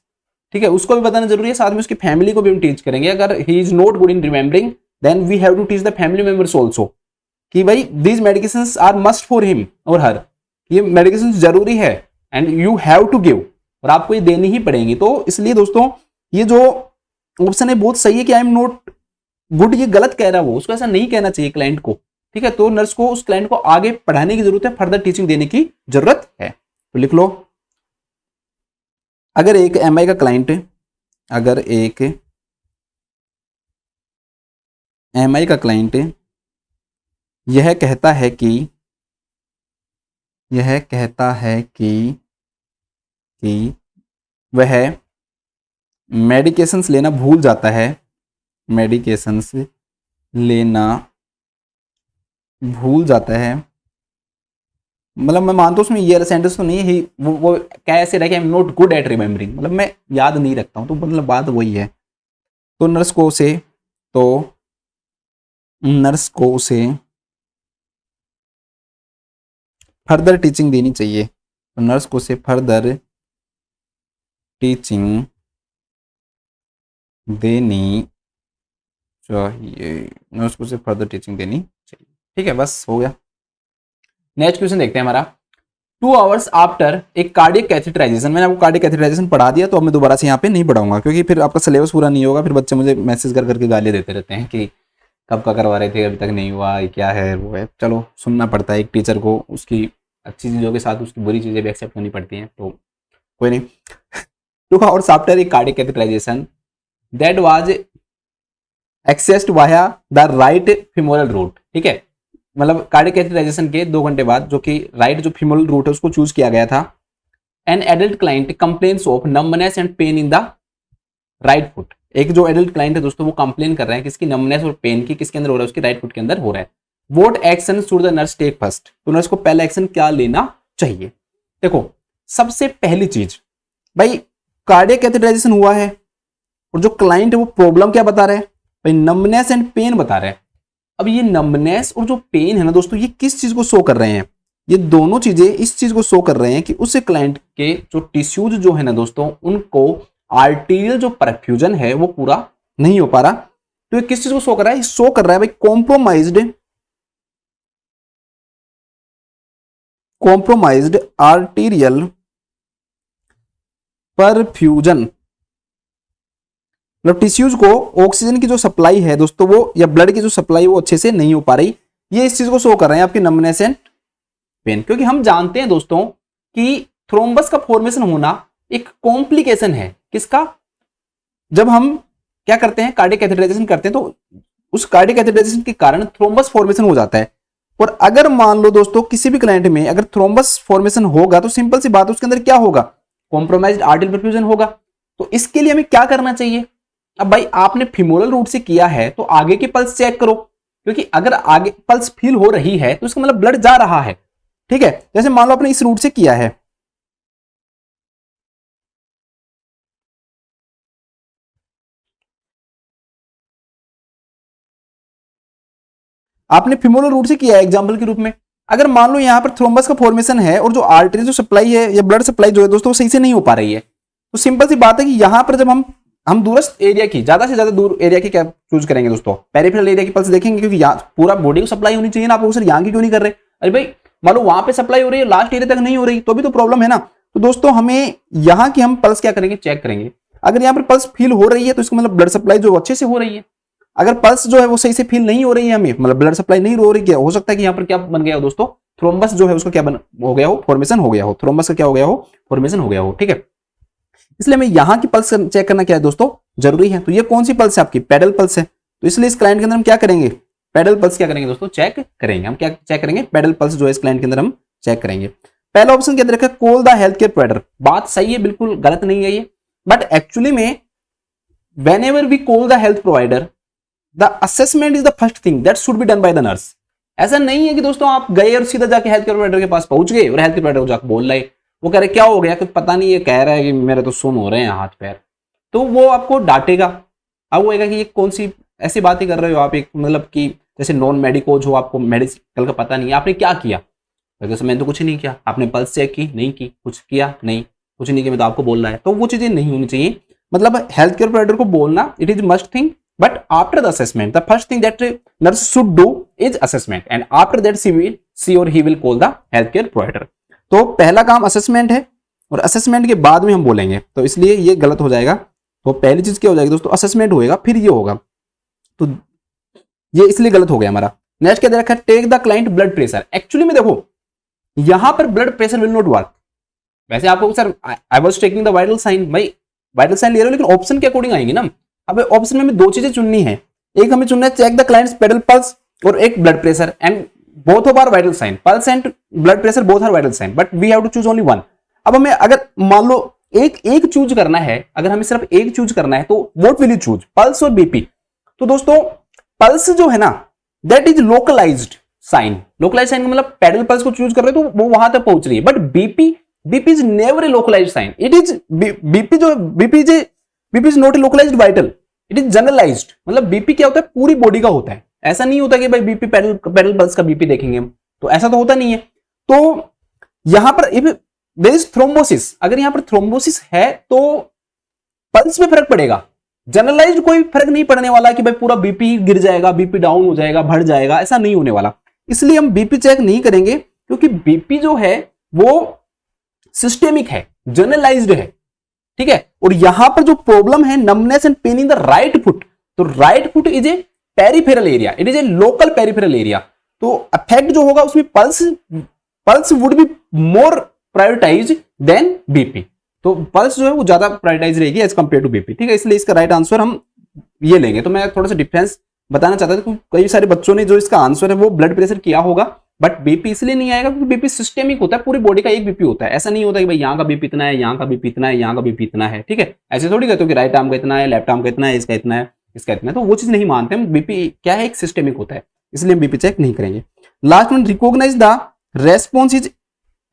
ठीक है, उसको भी बताना जरूरी है, साथ में उसकी फैमिली को भी हम टीच करेंगे। अगर he is not good in remembering then we have to teach the family members also कि भाई these medications are must for him और हर, ये मेडिकेशंस जरूरी है and you have to give, और आपको ये देनी ही पड़ेंगी। तो इसलिए दोस्तों ये जो ऑप्शन है बहुत सही है कि आई एम नॉट गुड, ये गलत कह रहा है वो, उसको ऐसा नहीं कहना चाहिए क्लाइंट को। ठीक है, तो नर्स को उस क्लाइंट को आगे पढ़ाने की जरूरत है, फर्दर टीचिंग देने की जरूरत है। तो लिख लो, अगर एक एमआई का क्लाइंट, अगर एक एमआई का क्लाइंट यह कहता है कि वह मेडिकेशंस लेना भूल जाता है, मेडिकेशंस लेना भूल जाता है, मतलब मैं मानता हूं उसमें ये सेंटेंस तो नहीं है, वो कैसे रहे कि आई am not good at remembering, मतलब मैं याद नहीं रखता हूं, तो मतलब बात वही है। तो नर्स को उसे फर्दर टीचिंग देनी चाहिए, तो नर्स को उसे फर्दर टीचिंग देनी चाहिए, नर्स को उसे फर्दर टीचिंग देनी चाहिए। ठीक है, बस हो गया। नेक्स्ट क्वेश्चन देखते हैं हमारा, 2 आवर्स आफ्टर एक कार्डियक कैथेटराइजेशन। मैंने आपको कार्डियक कैथेटराइजेशन पढ़ा दिया, तो अब मैं दोबारा से यहाँ पे नहीं पढ़ाऊंगा, क्योंकि फिर आपका सिलेबस पूरा नहीं होगा, फिर बच्चे मुझे मैसेज कर करके गाली देते रहते हैं कि कब का करवा रहे थे अभी तक नहीं हुआ, ये क्या है वो है। चलो सुनना पड़ता है एक टीचर को, उसकी अच्छी चीज़ों के साथ उसकी बुरी चीज़ें भी एक्सेप्ट करनी पड़ती हैं, तो कोई नहीं। 2 आवर्स आफ्टर एक cardiac catheterisation that was accessed via the right femoral route. ठीक है, मतलब कार्डियक कैथेटराइजेशन के 2 घंटे बाद, जो कि राइट जो फीमोरल रूट है उसको चूज किया गया था, an adult client complains of numbness and pain in the right foot. एक जो एडल्ट क्लाइंट है दोस्तों वो कंप्लेन कर रहे हैं किसकी, नंबनेस और पेन की, किसके अंदर हो रहा है, उसकी राइट फुट के अंदर हो रहा है। What action should the nurse take first, तो नर्स को पहला एक्शन क्या लेना चाहिए। देखो सबसे पहली चीज भाई, कार्डियक कैथेटराइजेशन हुआ है और जो क्लाइंट है वो प्रॉब्लम क्या बता रहा है भाई, नंबनेस एंड पेन बता रहा है। अब ये नंबनेस और जो पेन है ना दोस्तों, ये किस चीज को शो कर रहे हैं, ये दोनों चीजें इस चीज को शो कर रहे हैं कि उस क्लाइंट के जो टिश्यूज जो है ना दोस्तों, उनको आर्टीरियल जो परफ्यूजन है वो पूरा नहीं हो पा रहा। तो ये किस चीज को शो कर रहा है, शो कर रहा है भाई कॉम्प्रोमाइज्ड आर्टीरियल परफ्यूजन, मतलब टिश्यूज को ऑक्सीजन की जो सप्लाई है दोस्तों वो, या ब्लड की जो सप्लाई वो अच्छे से नहीं हो पा रही, ये इस चीज को शो कर रहे हैं आपकी नंबनेस एंड पेन। क्योंकि हम जानते हैं दोस्तों कि थ्रोम्बस का फॉर्मेशन होना एक कॉम्प्लिकेशन है किसका, जब हम क्या करते हैं कार्डियक कैथेटराइजेशन करते हैं, तो उस कार्डियक कैथेटराइजेशन के कारण थ्रोम्बस फॉर्मेशन हो जाता है। और अगर मान लो दोस्तों किसी भी क्लाइंट में अगर थ्रोम्बस फॉर्मेशन होगा, तो सिंपल सी बात है उसके अंदर क्या होगा, कॉम्प्रोमाइज्ड आर्टरियल परफ्यूजन होगा। तो इसके लिए हमें क्या करना चाहिए, अब भाई आपने फीमोरल रूट से किया है तो आगे की पल्स चेक करो, क्योंकि अगर आगे पल्स फील हो रही है तो इसका मतलब ब्लड जा रहा है। ठीक है, जैसे मान लो आपने इस रूट से किया है, आपने फीमोरल रूट से किया है एग्जांपल के रूप में, अगर मान लो यहां पर थ्रोम्बस का फॉर्मेशन है और जो आर्टरी जो सप्लाई है या ब्लड सप्लाई जो है दोस्तों वो सही से नहीं हो पा रही है, तो सिंपल सी बात है कि यहां पर जब हम दूरस्थ एरिया की, ज्यादा से ज्यादा दूर एरिया की क्या चूज करेंगे दोस्तों, पेरिफेरल एरिया की पल्स देखेंगे, क्योंकि पूरा बॉडी को सप्लाई होनी चाहिए ना, आप सिर्फ यहाँ की क्यों नहीं कर रहे। अरे भाई मान लो वहां पे सप्लाई हो रही है, लास्ट एरिया तक नहीं हो रही, तो भी तो प्रॉब्लम है ना। तो दोस्तों हमें यहाँ की हम पल्स क्या करेंगे, चेक करेंगे। अगर यहाँ पर पल्स फील हो रही है तो इसका मतलब ब्लड सप्लाई जो अच्छे से हो रही है। अगर पल्स जो है वो सही से फील नहीं हो रही है, हमें मतलब ब्लड सप्लाई नहीं हो रही है, हो सकता है कि यहाँ पर क्या बन गया हो दोस्तों, थ्रोम्बस जो है उसका क्या हो गया हो, फॉर्मेशन हो गया हो, थ्रोम्बस का क्या हो गया हो, फॉर्मेशन हो गया हो, ठीक है। इसलिए हमें यहाँ की पल्स चेक करना क्या है दोस्तों, जरूरी है। तो ये कौन सी पल्स है आपकी, पेडल पल्स है। तो इसलिए इस क्लाइंट के अंदर हम क्या करेंगे, पेडल पल्स क्या करेंगे दोस्तों, चेक करेंगे। हम क्या चेक करेंगे, पेडल पल्स जो है इस क्लाइंट के अंदर हम चेक करेंगे। पहला ऑप्शन के अंदर रखा call the health care provider, बात सही है, बिल्कुल गलत नहीं है ये, बट एक्चुअली में whenever we call the health provider, the assessment is the first thing that should be done by the nurse। ऐसा नहीं है कि दोस्तों आप गए और सीधा जाके हेल्थ केयर प्रोवाइडर के पास पहुंच गए और हेल्थ केयर प्रोवाइडर को जाकर बोल रहे, वो कह रहे क्या हो गया, कुछ पता नहीं, ये कह रहा है कि मेरे तो सुन हो रहे हैं हाथ पैर, तो वो आपको डांटेगा। अब वो कि ये कौन सी ऐसी बात ही कर रहे हो आप, एक मतलब कि जैसे नॉन मेडिकोज हो, आपको मेडिकल का पता नहीं है, आपने क्या किया, तो मैंने तो कुछ नहीं किया। आपने पल्स चेक की, नहीं की, कुछ किया नहीं, कुछ नहीं किया, मैं तो आपको बोल रहा है। तो वो चीजें नहीं होनी चाहिए। मतलब हेल्थ केयर प्रोवाइडर को बोलना it is must thing, but after the assessment the first thing that nurse should do is assessment, and after that she or he will call the health care provider. तो पहला काम assessment है, और assessment के बाद में हम बोलेंगे, तो इसलिए ये गलत हो जाएगा। तो पहली चीज क्या हो जाएगी दोस्तों, असेसमेंट होएगा फिर ये होगा, तो ये इसलिए गलत हो गया हमारा। नेक्स्ट क्या दे रखा है, take the client blood pressure. Actually में देखो यहां पर blood pressure will not work. वैसे आपको sir I was taking the vital sign, भाई वाइटल साइन ले रहे हो, लेकिन ऑप्शन के अकॉर्डिंग आएंगे ना। अब ऑप्शन में हमें दो चीजें चुननी है, एक हमें चुनना है check the client's pedal pulse, और एक blood pressure, and both of our vital sign, pulse and blood pressure both are vital sign, but we have to choose only one. अब हमें अगर मान लो एक चूज करना है, अगर हमें सिर्फ एक चूज करना है, तो what will you choose, pulse और बीपी। तो दोस्तों पल्स जो है ना that is localised sign, localise sign मतलब पेडल पल्स को चूज कर रहे हो तो वो वहां तक पहुंच रही है, but BP is never a localised sign, it is BP is not a localised vital, it is generalised. मतलब बीपी क्या होता है, पूरी बॉडी का होता है। ऐसा नहीं होता कि भाई बीपी पेडल पल्स का बीपी देखेंगे हम, तो ऐसा तो होता नहीं है। तो यहां पर देयर इज थ्रोम्बोसिस, अगर यहां पर थ्रोम्बोसिस है तो पल्स में फर्क पड़ेगा, जनरलाइज्ड कोई फर्क नहीं पड़ने वाला कि भाई पूरा बीपी गिर जाएगा, बीपी डाउन हो जाएगा, बढ़ जाएगा, ऐसा नहीं होने वाला। इसलिए हम बीपी चेक नहीं करेंगे, क्योंकि बीपी जो है वो सिस्टेमिक है, जनरलाइज्ड है, ठीक है। और यहां पर जो प्रॉब्लम है numbness and pain in the right foot, तो right foot is a peripheral area, it is a local peripheral area. तो अफेक्ट जो होगा उसमें pulse would be more prioritize than BP, तो पल्स जो है वो ज्यादा प्रायोरिटाइज रहेगी एज कंपेयर टू बीपी, ठीक है। इसलिए इसका राइट आंसर हम ये लेंगे। तो मैं थोड़ा सा डिफरेंस बताना चाहता था, क्योंकि कई सारे बच्चों ने जो इसका आंसर है वो ब्लड प्रेशर किया होगा, बट बीपी इसलिए नहीं आएगा क्योंकि बीपी सिस्टेमिक होता है, पूरी बॉडी का एक बीपी होता है। ऐसा नहीं होता कि भाई यहाँ का बीपी इतना है, यहाँ का बीपी इतना है, यहाँ का बीपी इतना है, ठीक है। ऐसे थोड़ी कहते हो कि राइट आर्म का इतना है, लेफ्ट आर्म का इतना है, इसका इतना है, इसका इतना है, तो वो चीज नहीं मानते हम। बीपी क्या है, एक सिस्टेमिक होता है, इसलिए हम बीपी चेक नहीं करेंगे। Last one, recognize the response is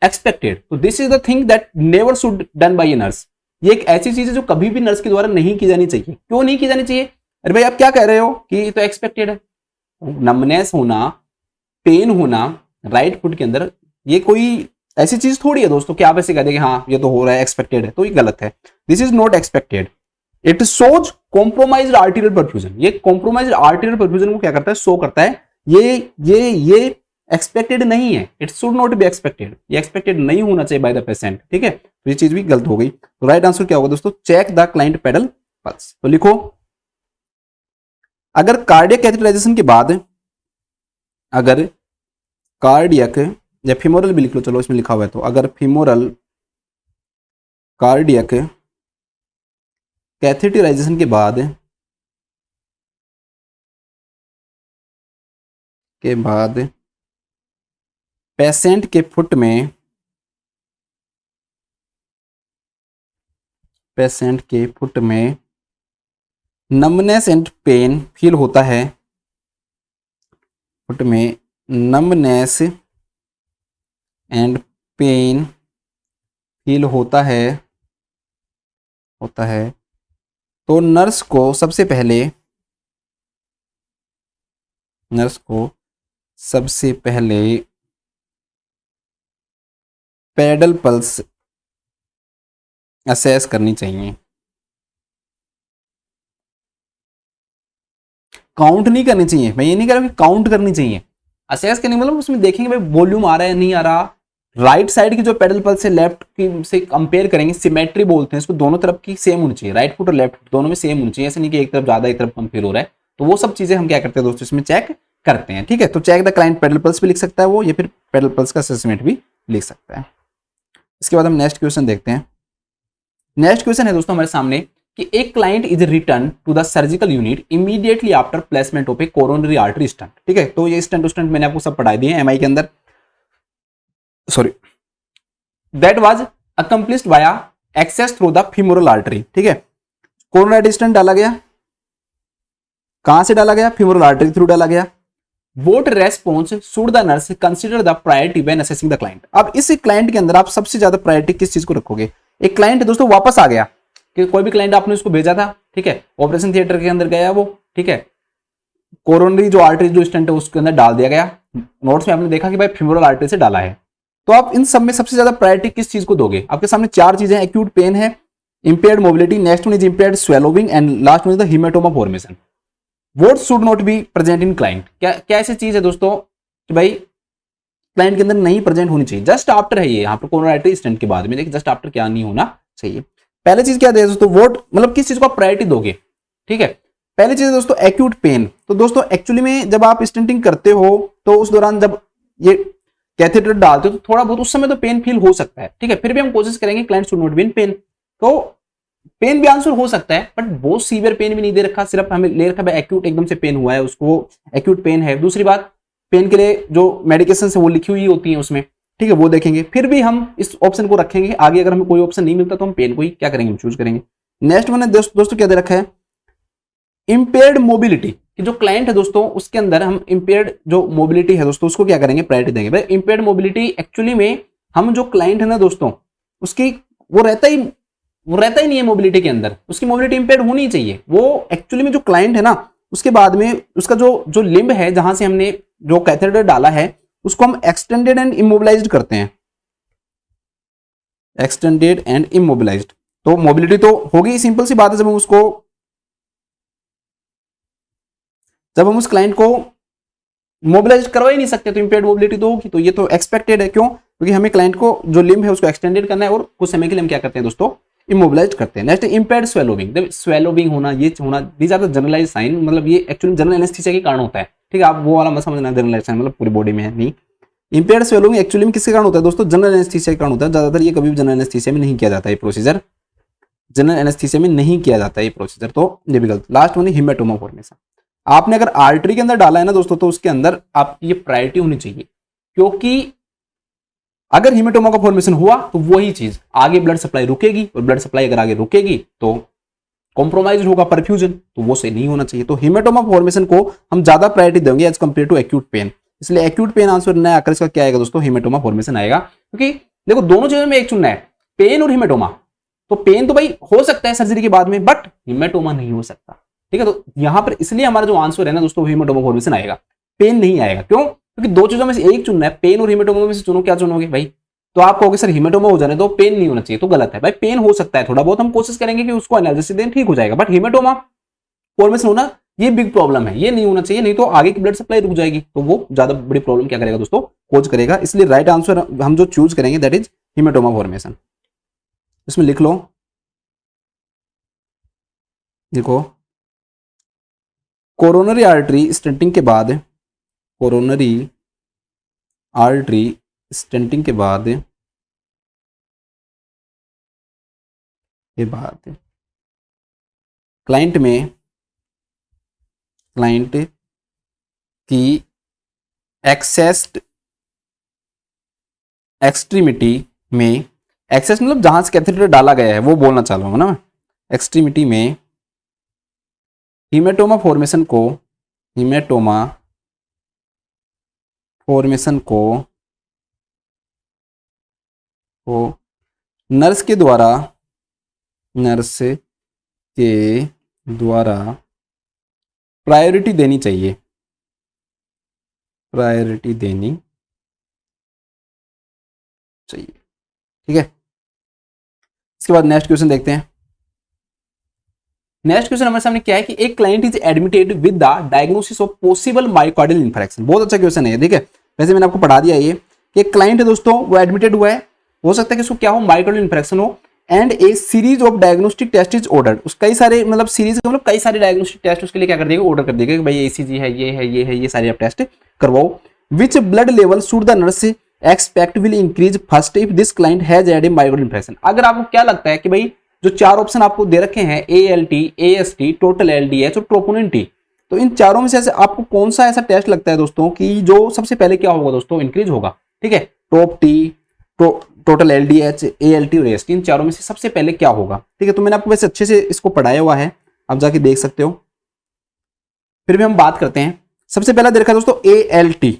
expected. तो this is the thing that never should done by a nurse. ये एक ऐसी चीज है जो कभी भी नर्स के द्वारा नहीं की जानी चाहिए। क्यों नहीं की जानी चाहिए? अरे भाई आप क्या कह रहे हो कि तो एक्सपेक्टेड है, नमनेस होना, पेन होना राइट फुट के अंदर, ये कोई ऐसी चीज थोड़ी है दोस्तों कि आप ऐसे कह दें कि हाँ ये तो हो रहा है, एक्सपेक्टेड है, तो ये गलत है। This is not expected, it shows compromised arterial perfusion. ये कॉम्प्रोमाइज्ड आर्टेरियल परफ्यूजन को क्या करता है, शो करता है। ये एक्सपेक्टेड नहीं है, it should not be expected, ये एक्सपेक्टेड नहीं होना चाहिए बाय द पेशेंट, ठीक है। तो ये चीज भी गलत हो गई। तो राइट आंसर क्या होगा दोस्तों, check the client pedal pulse. तो लिखो, अगर कार्डियक कैथेटराइजेशन के बाद, अगर कार्डियक या फीमोरल भी लिख लो, चलो इसमें लिखा हुआ है, तो अगर फीमोरल कार्डियक कैथेटराइजेशन के बाद पेशेंट के फुट में नमनेस एंड पेन फील होता है, फुट में नमनेस एंड पेन फील होता है, तो नर्स को सबसे पहले पेडल पल्स असेस करनी चाहिए। काउंट नहीं करनी चाहिए, मैं ये नहीं कह रहा कि काउंट करनी चाहिए, असेस करने मतलब उसमें देखेंगे भाई वॉल्यूम आ रहा है नहीं आ रहा, राइट साइड की जो पेडल पल्स से लेफ्ट की से कंपेयर करेंगे, सिमेट्री बोलते हैं इसको, दोनों तरफ की सेम होनी चाहिए, राइट फुट और लेफ्ट फुट दोनों में सेम होनी चाहिए, ऐसे नहीं कि एक तरफ ज्यादा एक तरफ कम फील हो रहा है। तो वो सब चीजें हम क्या करते हैं दोस्तों इसमें चेक करते हैं, ठीक है। तो check the client pedal pulse भी लिख सकता है वो, या फिर पेडल पल्स का असेसमेंट भी लिख सकता है। इसके बाद हम नेक्स्ट क्वेश्चन देखते हैं। नेक्स्ट क्वेश्चन है दोस्तों हमारे सामने कि एक client is return to the surgical unit immediately after placement of a coronary artery stent, ठीक है। तो ये स्टंट मैंने आपको सब पढ़ा दिए हैं एमआई के अंदर, sorry, that was accomplished by access through the femoral artery, ठीक है। कोरोनरी स्टंट डाला गया, कहां से डाला गया, फीमोरल आर्टरी थ्रू डाला गया। What response should the nurse consider the priority when assessing the client? अब इस क्लाइंट के अंदर आप सबसे ज्यादा प्रायोरिटी किस चीज को रखोगे। एक क्लाइंट दोस्तों वापस आ गया, कि कोई भी क्लाइंट आपने उसको भेजा था, ठीक है, ऑपरेशन थिएटर के अंदर गया वो, ठीक है, कोरोनरी जो आर्टरी जो स्टंट है उसके अंदर डाल दिया गया, नोट्स में आपने देखा कि भाई फीमोरल आर्टरी से डाला है। तो आप इन सब में सबसे ज्यादा प्रायोरिटी किस चीज को दोगे। आपके सामने चार चीजें, एक्यूट पेन है, impaired mobility, next one is impaired swallowing and last one is the haematoma formation. What should not be present in client? क्या क्या ऐसी चीज है दोस्तों कि भाई क्लाइंट के अंदर नहीं प्रेजेंट होनी चाहिए। जस्ट आफ्टर है ये, यहाँ पर कोरोनरी स्टंट के बाद में देखिए जस्ट आफ्टर क्या नहीं होना चाहिए। पहले चीज क्या है दोस्तों, वोट मतलब किस चीज को आप प्रायोरिटी दोगे, ठीक है। पहली चीज है दोस्तों एक्यूट पेन। तो दोस्तों एक्चुअली में जब आप स्टंटिंग करते हो तो उस दौरान जब ये कैथेटर डालते हो तो थोड़ा बहुत उस समय तो पेन फील हो सकता है, ठीक है। फिर भी हम कोशिश करेंगे client should not be in pen. तो पेन भी आंसर हो सकता है, बट बहुत सीवियर पेन भी नहीं दे रखा, सिर्फ हमें ले रखा है एक्यूट एकदम से पेन हुआ है उसको, एक्यूट पेन है। दूसरी बात, पेन के लिए जो मेडिकेशन है वो लिखी हुई होती है उसमें, ठीक है, वो देखेंगे। फिर भी हम इस ऑप्शन को रखेंगे आगे, अगर हमें कोई ऑप्शन नहीं मिलता तो हम पेन को ही क्या करेंगे, हम चूज करेंगे। नेक्स्ट वन है दोस्तों क्या दे रखा है, इंपेयर्ड मोबिलिटी। कि जो क्लाइंट है दोस्तों उसके अंदर हम इंपेयर्ड जो मोबिलिटी है दोस्तों उसको क्या करेंगे, प्रायोरिटी देंगे। भाई इंपेयर्ड मोबिलिटी एक्चुअली में हम जो क्लाइंट है ना दोस्तों उसकी वो रहता ही नहीं है मोबिलिटी के अंदर, उसकी मोबिलिटी इंपेयर्ड होनी चाहिए। वो एक्चुअली में जो क्लाइंट है ना उसके बाद में उसका जो लिम्ब है जहां से हमने जो कैथेटर डाला है उसको हम एक्सटेंडेड एंड इमोबिलाइज्ड करते हैं, एक्सटेंडेड एंड इमोबिलाइज्ड। तो मोबिलिटी तो होगी, सिंपल सी बात है। जब हम उस क्लाइंट को मोबिलाइज करवा ही नहीं सकते तो इंपेयर्ड मोबिलिटी तो होगी। तो ये तो एक्सपेक्टेड है, क्यों, क्योंकि हमें क्लाइंट को जो लिम्ब है उसको एक्सटेंडेड करना है और कुछ समय के लिए हम क्या करते हैं दोस्तों, इमोबिलाइज करते हैं। Next impaired swallowing. स्वेलोविंग होना, ये होना, these are the generalise sign, मतलब ये एक्चुअली जनरल एनेस्थीसिया के कारण होता है, ठीक है। आप वो वाला मत समझना, जनरलाइज साइन मतलब पूरी बॉडी में है नहीं। इंपेयर्ड स्वेलोविंग एक्चुअली में किसके कारण होता है दोस्तों, जनरल एनेस्थीसिया के कारण होता है। ज्यादातर ये कभी भी जनरल एनेस्थीसिया में नहीं किया जाता है प्रोसीजर, जनरल एनेस्थीसिया में नहीं किया जाता है ये प्रोसीजर, तो ये भी गलत। Last one haematoma formation. आपने अगर आर्टरी के अंदर डाला है ना दोस्तों तो उसके अंदर आपकी ये प्रायोरिटी होनी चाहिए, क्योंकि अगर हीमेटोमा का फॉर्मेशन हुआ तो वही चीज आगे ब्लड सप्लाई रुकेगी, और ब्लड सप्लाई अगर आगे रुकेगी तो कॉम्प्रोमाइज होगा परफ्यूजन, तो वो सही नहीं होना चाहिए। तो हीमेटोमा फॉर्मेशन को हम ज्यादा प्रायोरिटी देंगे as compare to acute pain, इसलिए एक्यूट पेन आंसर न आकर इसका क्या आएगा दोस्तों, हीमेटोमा फॉर्मेशन आएगा। क्योंकि देखो दोनों चीजों में एक चुनना है, पेन और हीमेटोमा। तो पेन तो भाई हो सकता है सर्जरी के बाद में, बट हीमेटोमा नहीं हो सकता, ठीक है। तो यहां पर इसलिए हमारा जो आंसर है ना दोस्तों हीमेटोमा फॉर्मेशन आएगा, पेन नहीं आएगा। क्यों, क्योंकि दो चीजों में से एक चुनना है, पेन और हीमेटोमा में से चुनो, क्या चुनोगे भाई। तो आप कहोगे सर हीमेटोमा हो जाने दो, पेन नहीं होना चाहिए, तो गलत है भाई। पेन हो सकता है थोड़ा बहुत, हम कोशिश करेंगे कि उसको एनालिसिस दें, ठीक हो जाएगा, बट हीमेटोमा फॉर्मेशन होना ये बिग प्रॉब्लम है, ये नहीं होना चाहिए, नहीं तो आगे की ब्लड सप्लाई रुक जाएगी, तो वो ज्यादा बड़ी प्रॉब्लम क्या करेगा दोस्तों, कोज करेगा। इसलिए राइट आंसर हम जो चूज करेंगे दैट इज हीमेटोमा फॉर्मेशन। इसमें लिख लो, देखो कोरोनरी आर्टरी स्टेंटिंग के बाद, कोरोनरी आर्टरी स्टेंटिंग के बाद क्लाइंट की एक्सेस्ड एक्सट्रीमिटी में, एक्सेस मतलब जहां से कैथेटर डाला गया है वो बोलना चाह रहा हूं ना, एक्सट्रीमिटी में हीमेटोमा फॉर्मेशन को नर्स के द्वारा प्रायोरिटी देनी चाहिए, ठीक है। इसके बाद नेक्स्ट क्वेश्चन देखते हैं। नेक्स्ट क्वेश्चन हमारे सामने क्या है कि एक client is admitted with the diagnosis of possible myocardial infarction. बहुत अच्छा क्वेश्चन है, ठीक है। वैसे मैंने आपको पढ़ा दिया ये कि एक क्लाइंट है दोस्तों, वो एडमिटेड हुआ है, हो सकता है कि उसको क्या हो, मायोकार्डियल इंफारेक्शन हो, and a series of diagnostic test is ordered. उस कई सारे मतलब सीरीज मतलब कई सारे डायग्नोस्टिक टेस्ट उसके लिए क्या कर देगा, ऑर्डर कर देगा कि भाई एसीजी है, ये है, ये है, ये सारे आप टेस्ट करवाओ। Which blood level should the nurse expect will increase first if this client has had a myocardial infarction. अगर आपको क्या लगता है कि भाई जो चार ऑप्शन आपको दे रखे हैं ALT, AST, टोटल LDH और ट्रोपोनिन T, तो इन चारों में से ऐसे आपको कौन सा ऐसा टेस्ट लगता है दोस्तों कि जो सबसे पहले क्या होगा दोस्तों, इंक्रीज होगा, ठीक है। Top T, total LDH, ALT और AST, इन चारों में से सबसे पहले क्या होगा, ठीक है। तो मैंने आपको वैसे अच्छे से इसको पढ़ाया हुआ है, आप जाके देख सकते हो। फिर भी हम बात करते हैं, सबसे पहला दे रखा है दोस्तों ALT।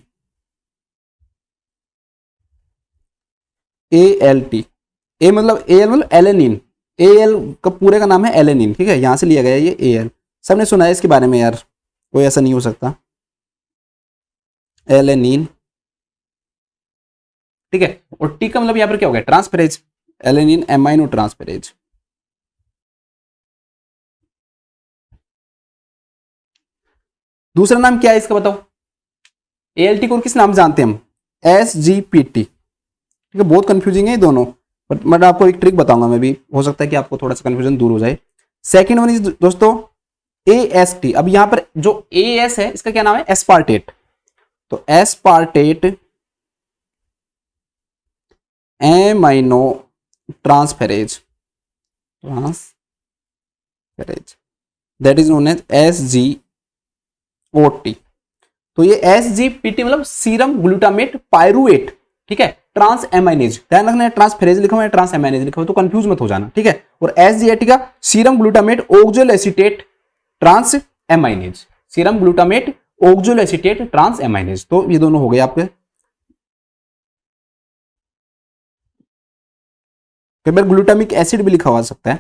ए मतलब AL मतलब एलेनिन, AL का पूरे का नाम है एलेनिन, ठीक है, यहां से लिया गया ये AL। सबने सुना है इसके बारे में यार, कोई ऐसा नहीं हो सकता, एलेनिन, ठीक है। और टी का मतलब यहां पर क्या हो गया, ट्रांसफेरेज, एलेनिन एमाइनो ट्रांसफेरेज। दूसरा नाम क्या है इसका बताओ, ALT को किस नाम से जानते हैं हम, SGPT, ठीक है। बहुत कंफ्यूजिंग है ये दोनों, बट मैं आपको एक ट्रिक बताऊंगा, मैं भी हो सकता है कि आपको थोड़ा सा कंफ्यूजन दूर हो जाए। सेकंड वन इज दोस्तों AST। अब यहां पर जो AS है इसका क्या नाम है, एस्पार्टेट। तो aspartate amino transferase, that is known as SGOT। तो ये SGPT मतलब सीरम ग्लूटामेट पायरुवेट, ठीक है, ट्रांस एमाइनेज। ध्यान रखना है, ट्रांसफेरेज लिखा हुआ है, ट्रांस एमाइनेज लिखा हुआ है, तो कंफ्यूज मत हो जाना, ठीक है। और SGAT का serum glutamate oxo acetate transaminase, serum glutamate oxo acetate transaminase. तो ये दोनों हो गए आपके। कई बार ग्लूटामिक एसिड भी लिखा हुआ सकता है,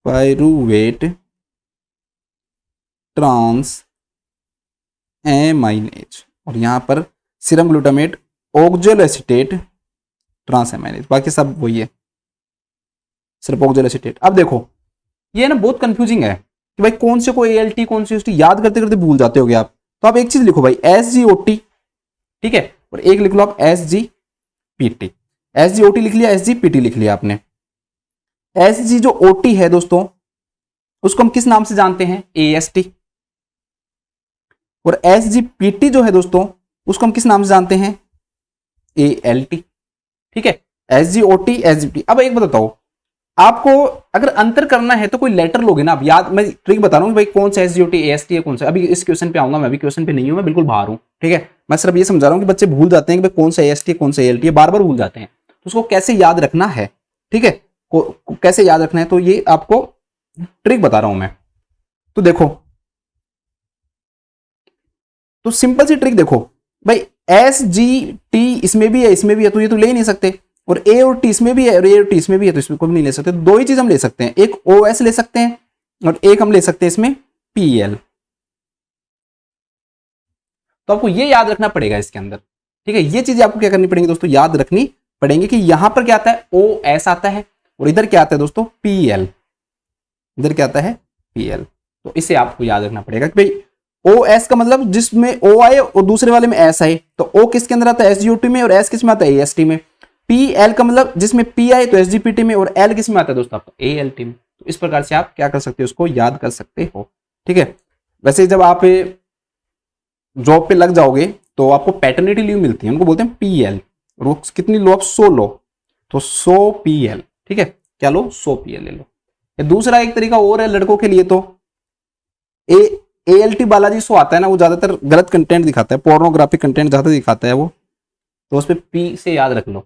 पायरुवेट ट्रांस एमाइनेज, और यहां पर serum glutamate oxo acetate transaminase, बाकी सब वही है, सिर्फ ऑक्सो एसीटेट। अब देखो ये ना बहुत कंफ्यूजिंग है कि भाई कौन से को ALT कौन से याद करते करते भूल जाते होगे आप। तो आप एक चीज लिखो भाई SGOT, ठीक है, और एक लिख लो आप SGPT। SGOT लिख लिया, SGPT लिख लिया आपने। SG जो OT है दोस्तों उसको हम किस नाम से जानते हैं, AST। और SGPT जो है दोस्तों उसको हम किस नाम से जानते हैं, ALT, ठीक है। SGOT SGPT। अब एक बात बताओ, आपको अगर अंतर करना है तो कोई लेटर लोगे ना, अब याद मैं ट्रिक बता रहा हूँ भाई कौन सा SGOT AST है कौन सा। अभी इस क्वेश्चन पे आऊंगा, मैं अभी क्वेश्चन पे नहीं हूं, मैं बिल्कुल बाहर हूं, ठीक है। मैं सिर्फ ये समझा रहा हूं कि बच्चे भूल जाते हैं कि भाई कौन सा AST है कौन सा ALT है, बार बार भूल जाते हैं, तो उसको कैसे याद रखना है, ठीक है, कैसे याद रखना है, तो ये आपको ट्रिक बता रहा हूं मैं। तो देखो, तो सिंपल सी ट्रिक देखो भाई, SGT इसमें भी है इसमें भी है, तो ये तो ले ही नहीं सकते, और A और T इसमें भी है और A और T इसमें भी है, तो इसमें कोई भी नहीं ले सकते। दो ही चीज हम ले सकते हैं, एक OS ले सकते हैं और एक हम ले सकते हैं इसमें PL। तो आपको ये याद रखना पड़ेगा इसके अंदर, ठीक है। ये चीजें आपको क्या करनी पड़ेंगी दोस्तों, याद रखनी पड़ेंगे कि यहां पर क्या आता है, OS आता है, और इधर क्या आता है दोस्तों, PL, इधर क्या आता है, PL। तो इसे आपको याद रखना पड़ेगा कि भाई OS का मतलब जिसमें O आए और दूसरे वाले में S आए, तो O किसके अंदर आता है, SGOT में, और S किस में आता है, AST में। PL का मतलब जिसमें P आए तो SGPT में, और L किस में आता है दोस्तों, आपका ALT में। तो इस प्रकार से आप क्या कर सकते हो, उसको याद कर सकते हो, ठीक है। वैसे जब आप जॉब पे लग जाओगे तो आपको पैटर्निटी लीव मिलती है, उनको बोलते हैं PL, और वो कितनी लो आप, 100 लो, तो 100 PL, ठीक है, क्या लो, 100 PL ले लो। दूसरा एक तरीका और है लड़कों के लिए, तो ALT बालाजी शो आता है ना, वो ज्यादातर गलत कंटेंट दिखाता है, पोर्नोग्राफिक कंटेंट ज्यादा दिखाता है वो, तो उस पर P से याद रख लो,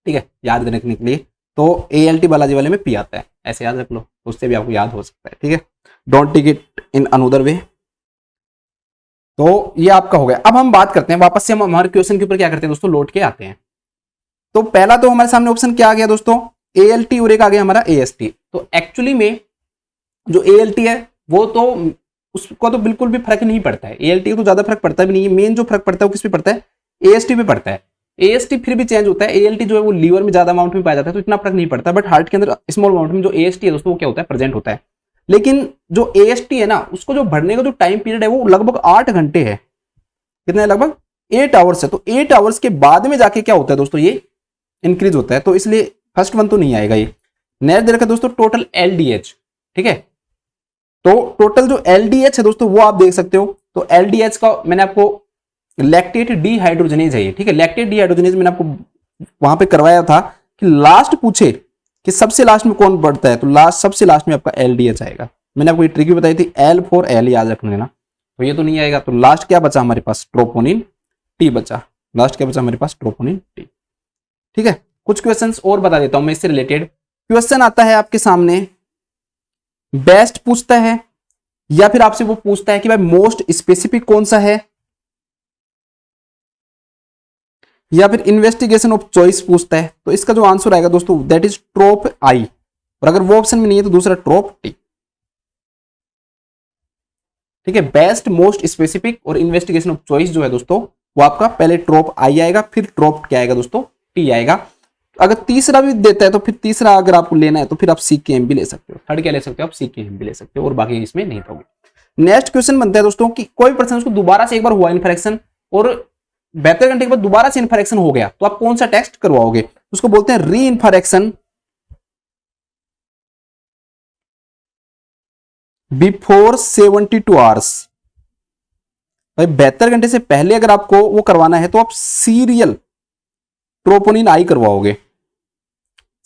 ठीक है, याद रखने के लिए। तो ALT बालाजी वाले में P आता है, ऐसे याद रख लो, उससे भी आपको याद हो सकता है, ठीक है। Don't take it in another way. तो ये आपका हो गया। अब हम बात करते हैं वापस से, हम हमारे क्वेश्चन के ऊपर क्या करते हैं दोस्तों, लौट के आते हैं। तो पहला तो हमारे सामने ऑप्शन क्या आ गया दोस्तों, ALT, और एक आ गया हमारा AST। तो एक्चुअली में जो ALT है वो तो उसका तो बिल्कुल भी फर्क नहीं पड़ता है, ALT को तो ज्यादा फर्क पड़ता भी नहीं है, मेन जो फर्क पड़ता है वो किस पे पड़ता है, AST पे पड़ता है। एएसटी फिर भी चेंज होता है, एएलटी जो है वो लीवर में ज्यादा अमाउंट में पाया जाता है तो इतना फर्क नहीं पड़ता, बट हार्ट के अंदर स्मॉल अमाउंट में जो एएसटी है दोस्तों वो क्या होता है, प्रेजेंट होता है। लेकिन जो एएसटी है ना उसको जो बढ़ने का जो टाइम पीरियड है वो लगभग 8 घंटे है। कितना है, लगभग 8 आवर्स है। तो 8 आवर्स के बाद में जाके क्या होता है दोस्तों, ये इंक्रीज होता है, तो इसलिए फर्स्ट वन तो नहीं आएगा ये। नेक्स्ट दे रखा है दोस्तों टोटल एलडीएच, ठीक है। तो टोटल जो एलडीएच है दोस्तों वो आप देख सकते हो, तो एलडीएच का मैंने आपको लैक्टेट डीहाइड्रोजनेज है ये, ठीक है। लैक्टेट डीहाइड्रोजनेज मैंने आपको वहां पे करवाया था कि लास्ट पूछे कि सबसे लास्ट में कौन बढ़ता है, तो लास्ट सबसे लास्ट में आपका एलडीएच आएगा। मैंने आपको ये ट्रिक भी बताई थी, एल फॉर एल याद रख लेना। तो ये तो नहीं आएगा, तो लास्ट क्या बचा हमारे पास, ट्रोपोनिन टी बचा। लास्ट क्या बचा हमारे पास, ट्रोपोनिन टी, ठीक है। कुछ क्वेश्चंस और बता देता हूं मैं इससे रिलेटेड। क्वेश्चन आता है आपके सामने, बेस्ट पूछता है या फिर आपसे वो पूछता है कि भाई मोस्ट स्पेसिफिक कौन सा है, या फिर इन्वेस्टिगेशन ऑफ चॉइस पूछता है। तो इसका जो आंसर आएगा दोस्तों दैट इज ट्रोप आई, और अगर वो ऑप्शन में नहीं है तो दूसरा ट्रोप टी, ठीक है। बेस्ट, मोस्ट स्पेसिफिक और इन्वेस्टिगेशन ऑफ चॉइस जो है दोस्तों वो आपका पहले ट्रोप आई आएगा, फिर ट्रोप क्या आएगा दोस्तों, टी आएगा। अगर तीसरा भी देता है तो फिर तीसरा अगर आपको लेना है तो फिर आप सीकेएम भी ले सकते हो, थर्ड क्या ले सकते हो आप, सीकेएम भी ले सकते हो, और बाकी इसमें नहीं होगी। नेक्स्ट क्वेश्चन बनता है दोस्तों कि कोई पर्सन उसको दोबारा से एक बार हुआ इन्फेक्शन और 72 घंटे के बाद दोबारा से इन्फेक्शन हो गया, तो आप कौन सा टेस्ट करवाओगे, उसको बोलते हैं री इन्फेक्शन बिफोर 72 आवर्स। भाई 72 घंटे से पहले अगर आपको वो करवाना है तो आप सीरियल ट्रोपोनिन आई करवाओगे।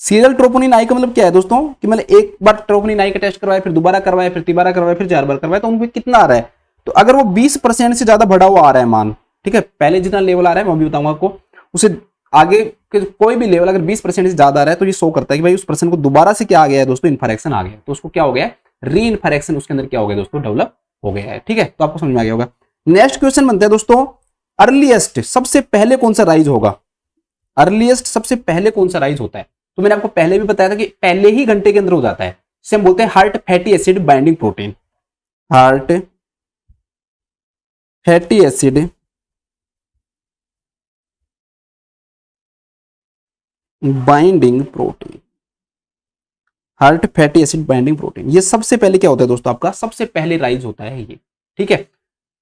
सीरियल ट्रोपोनिन आई का मतलब क्या है दोस्तों कि मतलब एक बार ट्रोपोनिन आई का टेस्ट करवाए, फिर दोबारा करवाए, फिर तीबारा करवाए, फिर 4 बार करवाए, तो उनमें कितना आ रहा है, तो अगर वो 20% से ज्यादा बढ़ा हुआ आ रहा है मान, ठीक है, पहले जितना लेवल आ रहा है मैं भी बताऊंगा आपको, उसे आगे के कोई भी लेवल अगर 20% से ज्यादा आ रहा है तो ये शो करता है कि भाई उस पर्सन को दोबारा से क्या आ गया है दोस्तों, इन्फेक्शन आ गया, तो उसको क्या हो गया, री इन्फेक्शन उसके अंदर क्या हो गया दोस्तों, डेवलप हो गया है, ठीक है। तो आपको समझ में आ गया होगा। नेक्स्ट क्वेश्चन बनता है दोस्तों, अर्लीस्ट सबसे पहले कौन सा राइज होगा, अर्लीस्ट सबसे पहले कौन सा राइज होता है, तो मैंने आपको पहले भी बताया था कि पहले ही घंटे के अंदर हो जाता है, जिसे हम बोलते हैं heart fatty acid binding protein, heart fatty acid binding protein, heart fatty acid binding protein, ये सबसे पहले क्या होता है दोस्तों, आपका सबसे पहले राइज होता है ये, ठीक है।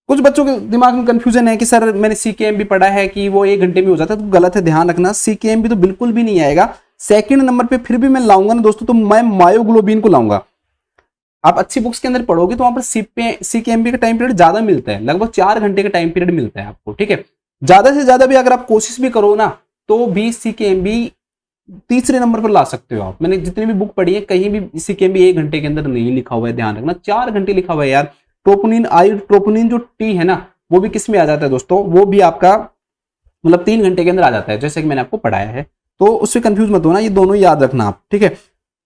कुछ बच्चों के दिमाग में कंफ्यूजन है कि सर मैंने सीकेएम भी पढ़ा है कि वो 1 घंटे में हो जाता है, तो गलत है, ध्यान रखना, सीकेएम भी तो बिल्कुल भी नहीं आएगा। सेकंड नंबर पे फिर भी मैं लाऊंगा ना दोस्तों, तो मैं मायोग्लोबिन को लाऊंगा। आप अच्छी बुक्स के अंदर पढ़ोगे तो वहां पर सीकेएमबी का टाइम पीरियड ज्यादा मिलता है, लगभग 4 घंटे का टाइम पीरियड मिलता है आपको, ठीक है। ज्यादा से ज्यादा भी अगर आप कोशिश भी करो ना तो भी सीकेएमबी तीसरे नंबर पर ला सकते हो आप। मैंने जितनी भी बुक पढ़ी है कहीं भी सीकेएमबी 1 घंटे के अंदर नहीं लिखा हुआ है, ध्यान रखना, 4 घंटे लिखा हुआ है यार। ट्रोपोनिन आई, ट्रोपोनिन जो टी है ना वो भी किस में आ जाता है दोस्तों, वो भी आपका मतलब 3 घंटे के अंदर आ जाता है, जैसे कि मैंने आपको पढ़ाया है, तो उससे कंफ्यूज मत होना, ये दोनों याद रखना आप, ठीक है।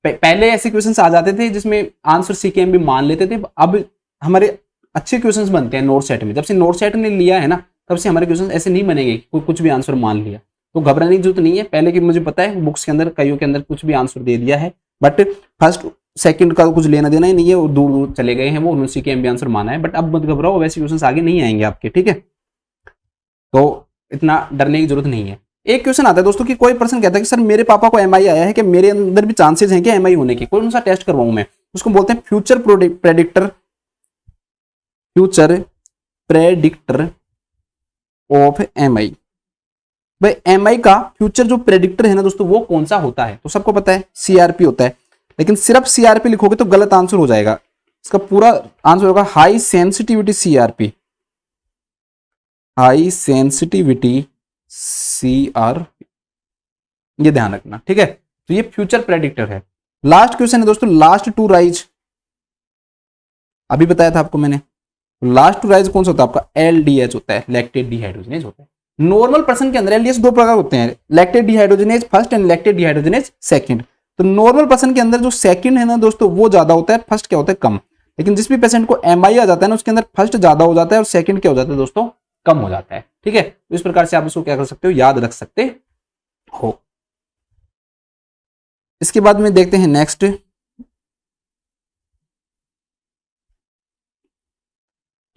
पहले ऐसे क्वेश्चंस आ जाते थे जिसमें आंसर सीकेएमबी मान लेते थे, अब हमारे अच्छे क्वेश्चंस बनते हैं नोट सेट में। जब से नोट सेट ने लिया है ना तब से हमारे क्वेश्चन ऐसे नहीं बनेंगे कोई कुछ भी आंसर मान लिया, तो घबराने की जरूरत नहीं है। पहले की मुझे पता है बुक्स के अंदर कईयों के अंदर कुछ भी आंसर दे दिया है, बट फर्स्ट सेकंड का कुछ लेना देना ही नहीं है, वो दूर दूर चले गए हैं, वो उन्होंने सीकेएमबी आंसर माना है, बट अब मत घबराओ, वैसे क्वेश्चंस आगे नहीं आएंगे आपके, ठीक है। तो इतना डरने की जरूरत नहीं है। एक क्वेश्चन आता है दोस्तों कि कोई पर्सन कहता है कि सर मेरे पापा को एमआई आया है कि मेरे अंदर भी चांसेस हैं कि एमआई होने के, कौन सा टेस्ट करवाऊं मैं, उसको बोलते हैं future predictor, future predictor of MI. भाई एमआई का फ्यूचर जो प्रेडिक्टर है ना दोस्तों वो कौन सा होता है, तो सबको पता है सीआरपी होता है, लेकिन सिर्फ सीआरपी लिखोगे तो गलत आंसर हो जाएगा। इसका पूरा आंसर होगा high sensitivity CRP, high sensitivity CRP, ये ध्यान रखना, ठीक है। तो ये फ्यूचर प्रेडिक्टर है। लास्ट क्वेश्चन है दोस्तों, लास्ट टू राइज, अभी बताया था आपको मैंने, लास्ट टू राइज कौन सा होता है आपका, एलडीएच होता है, लैक्टेट डिहाइड्रोजनेज होता है। नॉर्मल पर्सन के अंदर एलडीएच 2 प्रकार होते हैं, lactate dehydrogenase first and lactate dehydrogenase second. तो नॉर्मल पर्सन के अंदर जो सेकंड है ना दोस्तों वो ज्यादा होता है, फर्स्ट क्या होता है कम। लेकिन जिस भी पेशेंट को एमआई आ जाता है ना उसके अंदर फर्स्ट ज्यादा हो जाता है और सेकंड क्या हो जाता है दोस्तों, कम हो जाता है, ठीक है। तो इस प्रकार से आप इसको क्या कर सकते हो, याद रख सकते हो। इसके बाद में देखते हैं नेक्स्ट,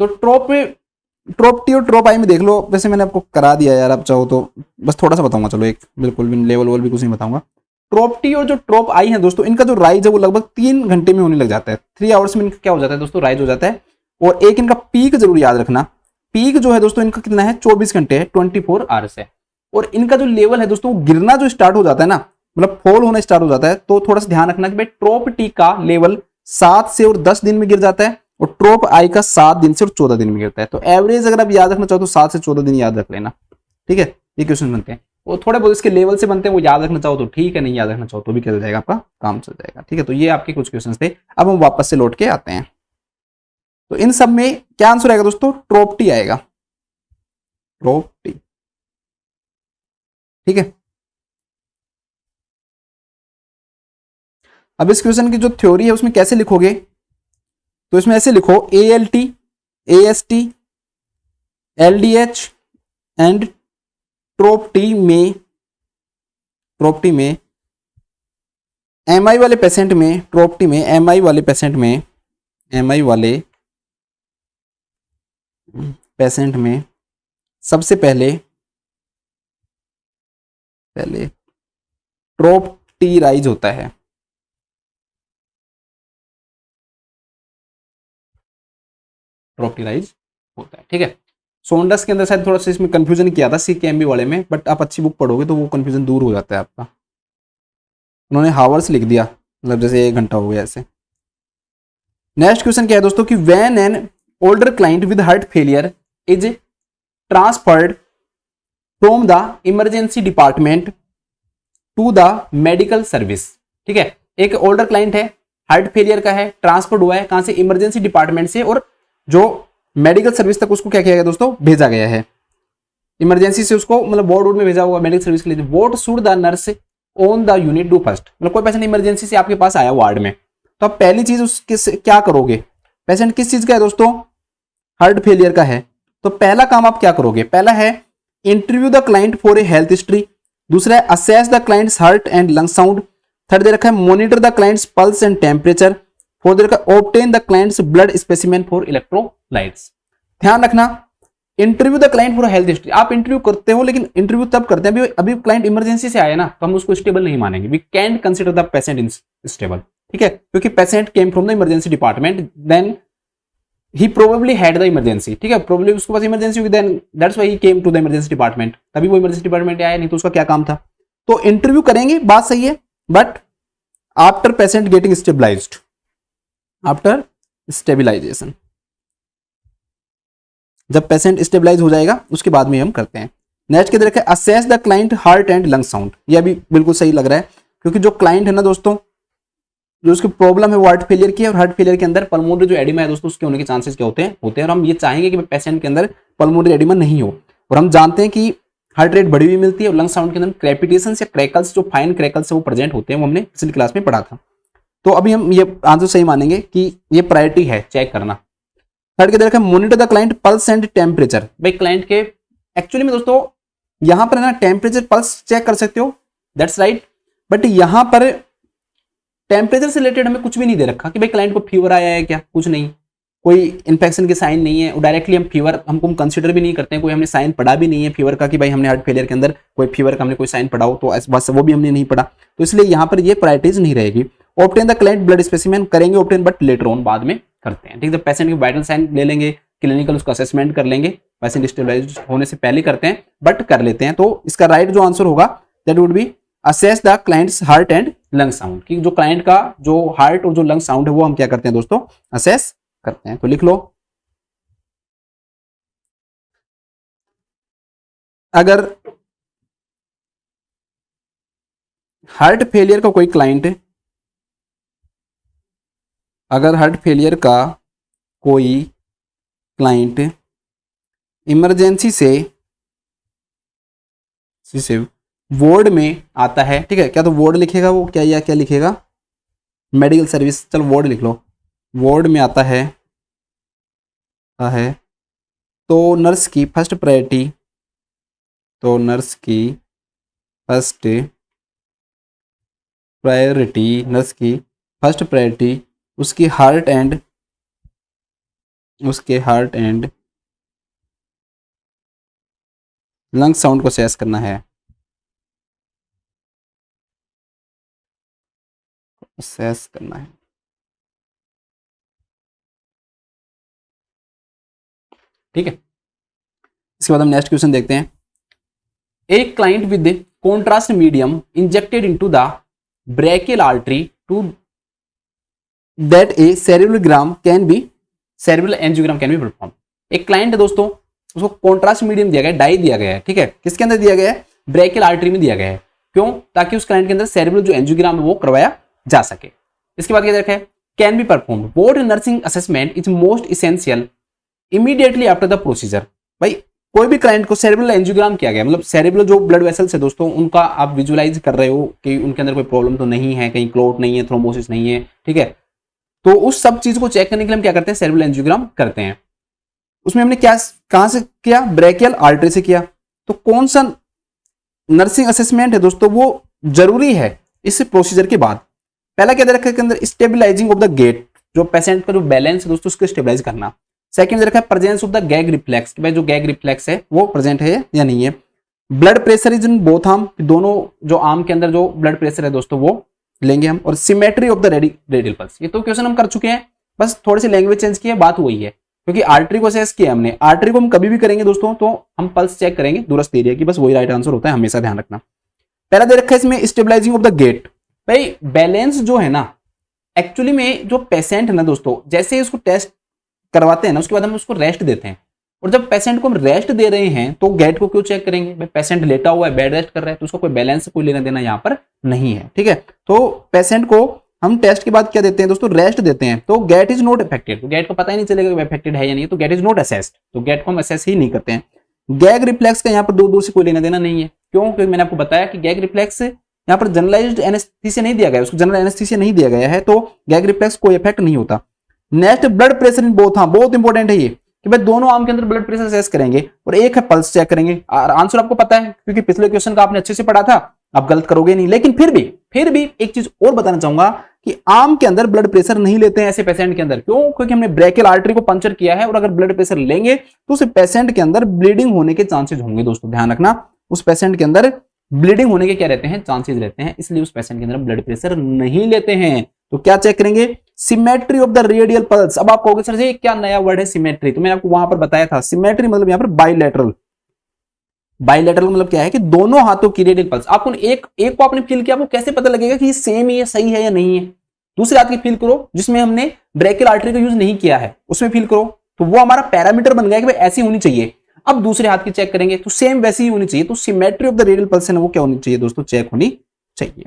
तो ट्रोप टी और ट्रोप आई में देख लो, वैसे मैंने आपको करा दिया यार, आप चाहो तो बस थोड़ा सा बताऊंगा, चलो एक बिल्कुल भी लेवल वोल भी कुछ नहीं बताऊंगा। ट्रोप टी और जो ट्रोप आई है दोस्तों, इनका जो राइज है वो लगभग 3 घंटे में होने लग जाता है, 3 आवर्स में इनका क्या हो जाता है दोस्तों, राइज हो जाता है। और एक इनका पीक जरूर याद रखना, पीक जो है दोस्तों इनका कितना है, 24 घंटे है, 24 आवर्स है। और इनका जो लेवल है दोस्तों, गिरना जो स्टार्ट हो जाता है ना, मतलब फॉल होना स्टार्ट हो जाता है, तो थोड़ा सा ध्यान रखना कि भाई ट्रोप टी का लेवल 7 से और 10 दिन में गिर जाता है, और ट्रोप आई का 7 दिन से और 14 दिन में गिरता है। तो एवरेज अगर आप याद रखना चाहो तो 7 से 14 दिन याद रख लेना, ठीक है। ये क्वेश्चन बनते हैं, वो थोड़े बहुत इसके लेवल से बनते हैं, वो याद रखना चाहो तो ठीक है, नहीं याद रखना चाहो तो भी चल जाएगा, आपका काम चल जाएगा, ठीक है। तो ये आपके कुछ क्वेश्चन थे। अब हम वापस से लौट के आते हैं, तो इन सब में क्या आंसर आएगा दोस्तों, ट्रोप टी आएगा, ट्रोप टी, ठीक है। अब इस क्वेश्चन की जो थ्योरी है उसमें कैसे लिखोगे, तो इसमें ऐसे लिखो, A L T, A S T, L D H and ट्रोप T में एम आई वाले पेशेंट में, ट्रोप टी में एम आई वाले पेशेंट में, एम आई वाले पेशेंट में सबसे पहले ट्रोप टी राइज होता है, ट्रोप टी राइज होता है, ठीक है। सोंडस के अंदर शायद थोड़ा सा इसमें कंफ्यूजन किया था सीकेएमबी वाले में, बट आप अच्छी बुक पढ़ोगे तो वो कंफ्यूजन दूर हो जाता है आपका। उन्होंने हावर्स लिख दिया, मतलब जैसे 1 घंटा हो गया ऐसे। नेक्स्ट क्वेश्चन क्या है दोस्तों कि when an older client with heart failure is transferred from the emergency department to the medical service, ठीक है। एक ओल्डर क्लाइंट है, हार्ट फेलियर का है, ट्रांसफर्ड हुआ है कहां से, इमरजेंसी डिपार्टमेंट से, और जो मेडिकल सर्विस तक उसको क्या किया गया दोस्तों, भेजा गया है। इमरजेंसी से उसको मतलब वार्ड में भेजा होगा मेडिकल सर्विस के लिए। What should the nurse on the unit do first, मतलब कोई पेशेंट इमरजेंसी से आपके पास आया वार्ड में, तो आप पहली चीज उसके क्या करोगे, पेशेंट किस चीज का है दोस्तों, हार्ट फेलियर का है, तो पहला काम आप क्या करोगे, पहला है interview the client for a health history, दूसरा है assess the client's heart and lung sound, third दे रखा है monitor the client's pulse and temperature, fourth दे रखा है obtain the client's blood specimen for electrolytes. ध्यान रखना, interview the client for health history, आप इंटरव्यू करते हो, लेकिन इंटरव्यू तब करते हैं अभी क्लाइंट इमरजेंसी से आया ना, तो हम उसको स्टेबल नहीं मानेंगे, we can consider the patient in stable, ठीक है, क्योंकि patient came from the emergency department, then he probably had the emergency, ठीक है, प्रोबेबली उसके पास इमरजेंसी हुई, then that's why he came to the emergency department, तभी वो इमरजेंसी डिपार्टमेंट आया, नहीं तो उसका क्या काम था। तो इंटरव्यू करेंगे, बात सही है, but after patient getting stabilised, after stabilisation, जब पेशेंट स्टेबलाइज हो जाएगा उसके बाद में हम करते हैं। नेक्स्ट के दे रखा है assess the client heart and lung sound, ये भी बिल्कुल सही लग रहा है, क्योंकि जो क्लाइंट है ना दोस्तों, जो उसकी प्रॉब्लम है वो हार्ट फेलियर की है, और हार्ट फेलियर के अंदर पल्मोनरी जो एडिमा है दोस्तों, उसके होने के चांसेस क्या होते हैं, और हम ये चाहेंगे कि पेशेंट के अंदर पल्मोनरी एडिमा नहीं हो, और हम जानते हैं कि हार्ट रेट बढ़ी हुई मिलती है, और लंग साउंड के अंदर क्रेपिटेशन या क्रैकल्स, जो फाइन क्रैकल्स है वो प्रेजेंट होते हैं, वो हमने पिछली क्लास में पढ़ा था। तो अभी हम ये आंसर सही मानेंगे कि ये प्रायोरिटी है चेक करना। थर्ड के दे रखा है monitor the client pulse and temperature, भाई क्लाइंट के एक्चुअली में दोस्तों यहां पर ना टेम्परेचर पल्स चेक कर सकते हो, दैट्स राइट, बट यहां पर टेम्परेचर से रिलेटेड हमें कुछ भी नहीं दे रखा कि भाई क्लाइंट को फीवर आया है क्या, कुछ नहीं, कोई इन्फेक्शन के साइन नहीं है, डायरेक्टली हम फीवर हमको कंसिडर भी नहीं करते हैं, कोई हमने साइन पढ़ा भी नहीं है फीवर का कि भाई हमने हार्ट फेलियर के अंदर कोई फीवर का हमने कोई साइन पढ़ा हो, तो बस वो भी हमने नहीं पढ़ा, तो इसलिए यहाँ पर ये प्रायोरिटीज नहीं रहेगी। Obtain the client blood specimen करेंगे ऑब्टेन, बट लेटर ऑन बाद में करते हैं, ठीक है। पेशेंट के वाइटल साइन ले लेंगे, क्लिनिकल उसका असेसमेंट कर लेंगे, पेशेंट स्टेबलाइज होने से पहले करते हैं, बट कर लेते हैं। तो इसका राइट जो आंसर होगा that would be assess the client's heart and lung sound, कि जो क्लाइंट का जो हार्ट और जो लंग साउंड है वो हम क्या करते हैं दोस्तों, असेस करते हैं। तो लिख लो, अगर हार्ट फेलियर का कोई क्लाइंट, अगर हार्ट फेलियर का कोई क्लाइंट इमरजेंसी से वार्ड में आता है, ठीक है, क्या तो वार्ड लिखेगा वो, क्या या क्या लिखेगा, मेडिकल सर्विस, चलो वार्ड लिख लो, वार्ड में आता है तो नर्स की फर्स्ट प्रायोरिटी, तो नर्स की फर्स्ट प्रायोरिटी उसके हार्ट एंड लंग साउंड को असेस करना है, असेस करना है। ठीक है, इसके बाद हम नेक्स्ट क्वेश्चन देखते हैं। A client with contrast medium injected into the brachial artery to that a cerebrogram can be cerebral angiogram can be perform. एक क्लाइंट है दोस्तों, उसको कॉन्ट्रास्ट मीडियम दिया गया है, डाई दिया गया है, ठीक है, किसके अंदर दिया गया है, ब्रेकियल आर्टरी में दिया गया है। क्यों? ताकि उस क्लाइंट के अंदर सेरेब्रल जो एंजियोग्राम है वो करवाया जा सके। इसके बाद क्या देखा है, can be perform what nursing assessment is most essential immediately after the procedure. भाई कोई भी क्लाइंट को सेरेब्रल एंजियोग्राम किया गया, मतलब सेरेब्रल जो ब्लड वेसल्स है दोस्तों, उनका आप विजुअलाइज कर रहे हो कि उनके अंदर कोई प्रॉब्लम तो नहीं है, कहीं क्लोट नहीं है, थ्रोम्बोसिस नहीं है, ठीक है, तो उस सब चीज को चेक करने के लिए हम क्या करते हैं, सेरेब्रल एंजियोग्राम करते हैं। उसमें हमने क्या कहां से किया, ब्रेकियल आर्टरी से किया। तो कौन सा नर्सिंग असेसमेंट है दोस्तों वो जरूरी है इस प्रोसीजर के बाद? पहला क्या दे रखा है के अंदर, स्टेबलाइजिंग ऑफ द गेट, जो पेशेंट का जो बैलेंस है दोस्तों उसको स्टेबलाइज करना। सेकंड दे रखा है presence of the gag reflex, कि भाई जो गैग रिफ्लेक्स है वो प्रेजेंट है या नहीं है। Blood pressure is in both arm, दोनों जो आर्म के अंदर जो ब्लड प्रेशर है दोस्तों वो लेंगे हम। और symmetry of the radial pulse, ये तो क्वेश्चन हम कर चुके हैं, बस थोड़ी सी लैंग्वेज चेंज की है, बात वही है, क्योंकि आर्टरी को असेस किया हमने। आर्टरी को हम कभी भी करेंगे दोस्तों तो हम पल्स चेक करेंगे दूरस्थ एरिया की, बस वही राइट आंसर होता है, हमेशा ध्यान रखना। पहला दे रखा है इसमें स्टेबलाइजिंग ऑफ द गेट। भाई बैलेंस जो है ना, एक्चुअली में जो पेशेंट है ना दोस्तों, जैसे ही उसको टेस्ट करवाते हैं ना उसके बाद हम उसको रेस्ट देते हैं, और जब पेशेंट को हम रेस्ट दे रहे हैं तो गेट को क्यों चेक करेंगे? भाई पेशेंट लेटा हुआ है, बेड रेस्ट कर रहा है, तो उसको कोई बैलेंस कोई लेना देना यहाँ पर नहीं है, ठीक है। तो पेशेंट को हम टेस्ट के बाद क्या देते हैं दोस्तों, रेस्ट देते हैं, तो गेट इज नॉट अफेक्टेड, तो गेट को पता ही नहीं चलेगा कि अफेक्टेड है या नहीं, तो गेट इज नॉट असेस्ड, तो गेट को हम असेस ही नहीं करते हैं। गैग रिफ्लेक्स का यहाँ पर दूर दूर से कोई लेना देना नहीं है। क्यों? क्योंकि मैंने आपको बताया कि गैग रिफ्लेक्स यहाँ पर जनरलाइज्ड एनेस्थीसिया नहीं दिया गया, उसको जनरल एनेस्थीसिया नहीं दिया गया है, तो गैग रिफ्लेक्स कोई इफेक्ट नहीं होता। Next blood pressure in both, हाँ बहुत इंपॉर्टेंट है ये, कि भाई दोनों आर्म के अंदर ब्लड प्रेशर असेस करेंगे और एक है पल्स चेक करेंगे। आंसर आपको पता है क्योंकि पिछले क्वेश्चन का आपने अच्छे से पढ़ा था, आप गलत करोगे नहीं। लेकिन फिर भी एक चीज और बताना चाहूंगा कि आर्म के अंदर ब्लड प्रेशर नहीं लेते हैं ऐसे पेशेंट के अंदर। क्यों? क्योंकि हमने ब्रेकियल आर्टरी को पंचर किया है, और अगर ब्लड प्रेशर लेंगे तो उस पेशेंट के अंदर ब्लीडिंग होने के चांसेस होंगे। दोस्तों ध्यान रखना, उस पेशेंट के अंदर ब्लीडिंग होने के क्या रहते हैं, चांसेस रहते हैं, इसलिए उस पेशेंट के अंदर ब्लड प्रेशर नहीं लेते हैं। तो क्या चेक करेंगे, symmetry of the radial pulse. अब आप कहोगे सर ये क्या नया वर्ड है सिमेट्री, तो मैंने आपको वहां पर बताया था, सिमेट्री मतलब यहां पर बाइलेटरल। बाइलेटरल मतलब क्या है कि दोनों हाथों की रेडियल पल्स। आपको एक को आपने फील किया, आपको कैसे पता लगेगा कि ये सेम ही है, सही है या नहीं है? दूसरे हाथ की फील करो जिसमें हमने ब्रेकियल आर्टरी का यूज नहीं किया है, उसमें फील करो, तो वो हमारा पैरामीटर बन गया कि भाई ऐसी होनी चाहिए। अब दूसरे हाथ की चेक करेंगे तो सेम वैसी ही होनी चाहिए। तो symmetry of the radial pulse है ना, वो क्या होनी चाहिए दोस्तों, चेक होनी चाहिए।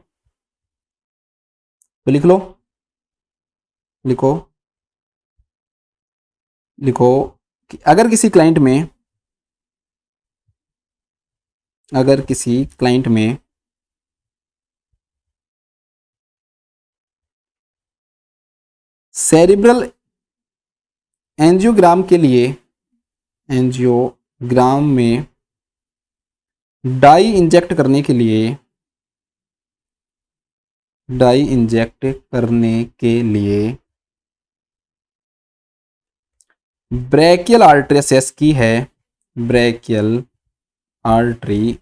तो लिख लो, लिखो कि अगर किसी क्लाइंट में सेरिब्रल एंजियोग्राम के लिए एंजियोग्राम में डाई इंजेक्ट करने के लिए ब्रेकियल आर्टरी असेस की है, ब्रेकियल आर्टरी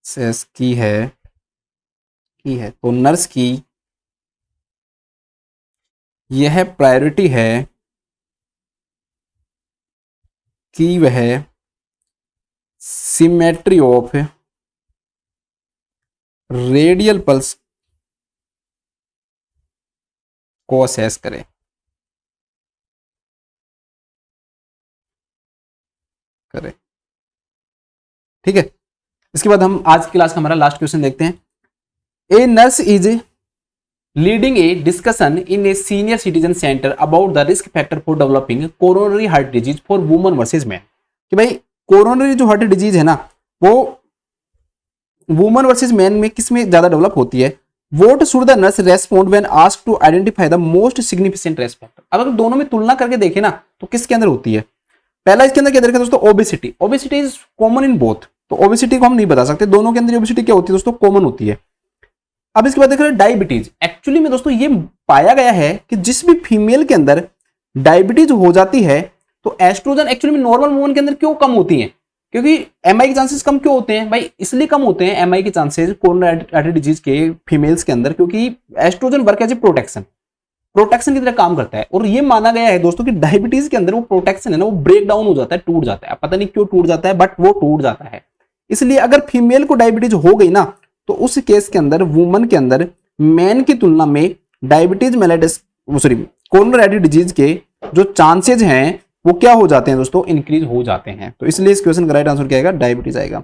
असेस की है, तो नर्स की यह प्रायोरिटी है कि वह सिमेट्री ऑफ रेडियल पल्स को असेस करे। ठीक है, इसके बाद हम आज की क्लास का हमारा लास्ट क्वेश्चन देखते हैं। ए nurse is leading a discussion in a senior citizen centre about the risk factor for developing coronary heart disease for woman versus man. कि भाई कोरोनरी जो हार्ट डिजीज है ना, वो वुमन वर्सेस मैन में किस में ज्यादा डेवलप होती है। What should the nurse respond when asked to identify the most significant risk factor. अब अगर दोनों में तुलना करके देखें ना तो किसके अंदर होती है? पहला इसके अंदर क्या देखा दोस्तों, obesity. Obesity is common in both, तो ओबेसिटी को हम नहीं बता सकते, दोनों के अंदर ओबेसिटी क्या होती है दोस्तों, कॉमन होती है। अब इसके बाद देख रहे हैं डायबिटीज। एक्चुअली में दोस्तों ये पाया गया है कि जिस भी फीमेल के अंदर डायबिटीज हो जाती है तो एस्ट्रोजन एक्चुअली में नॉर्मल वुमन के अंदर क्यों कम होती है? क्योंकि एमआई के चांसेस कम क्यों होते हैं भाई? इसलिए कम होते हैं एमआई के चांसेस कोरोनरी आर्टरी डिजीज के फीमेल्स के अंदर, क्योंकि oestrogen work as a protection की तरह काम करता है। और ये माना गया है दोस्तों कि डायबिटीज के अंदर वो प्रोटेक्शन है ना, वो ब्रेक डाउन हो जाता है, टूट जाता है। पता नहीं क्यों टूट जाता है, बट वो टूट जाता है। इसलिए अगर फीमेल को डायबिटीज हो गई ना, तो उस केस के अंदर वुमन के अंदर मैन की तुलना में diabetes mellitus sorry coronary artery disease के जो चांसेज हैं वो क्या हो जाते हैं दोस्तों? इंक्रीज हो जाते हैं। तो इसलिए इस क्वेश्चन का राइट आंसर क्या आएगा? डायबिटीज आएगा।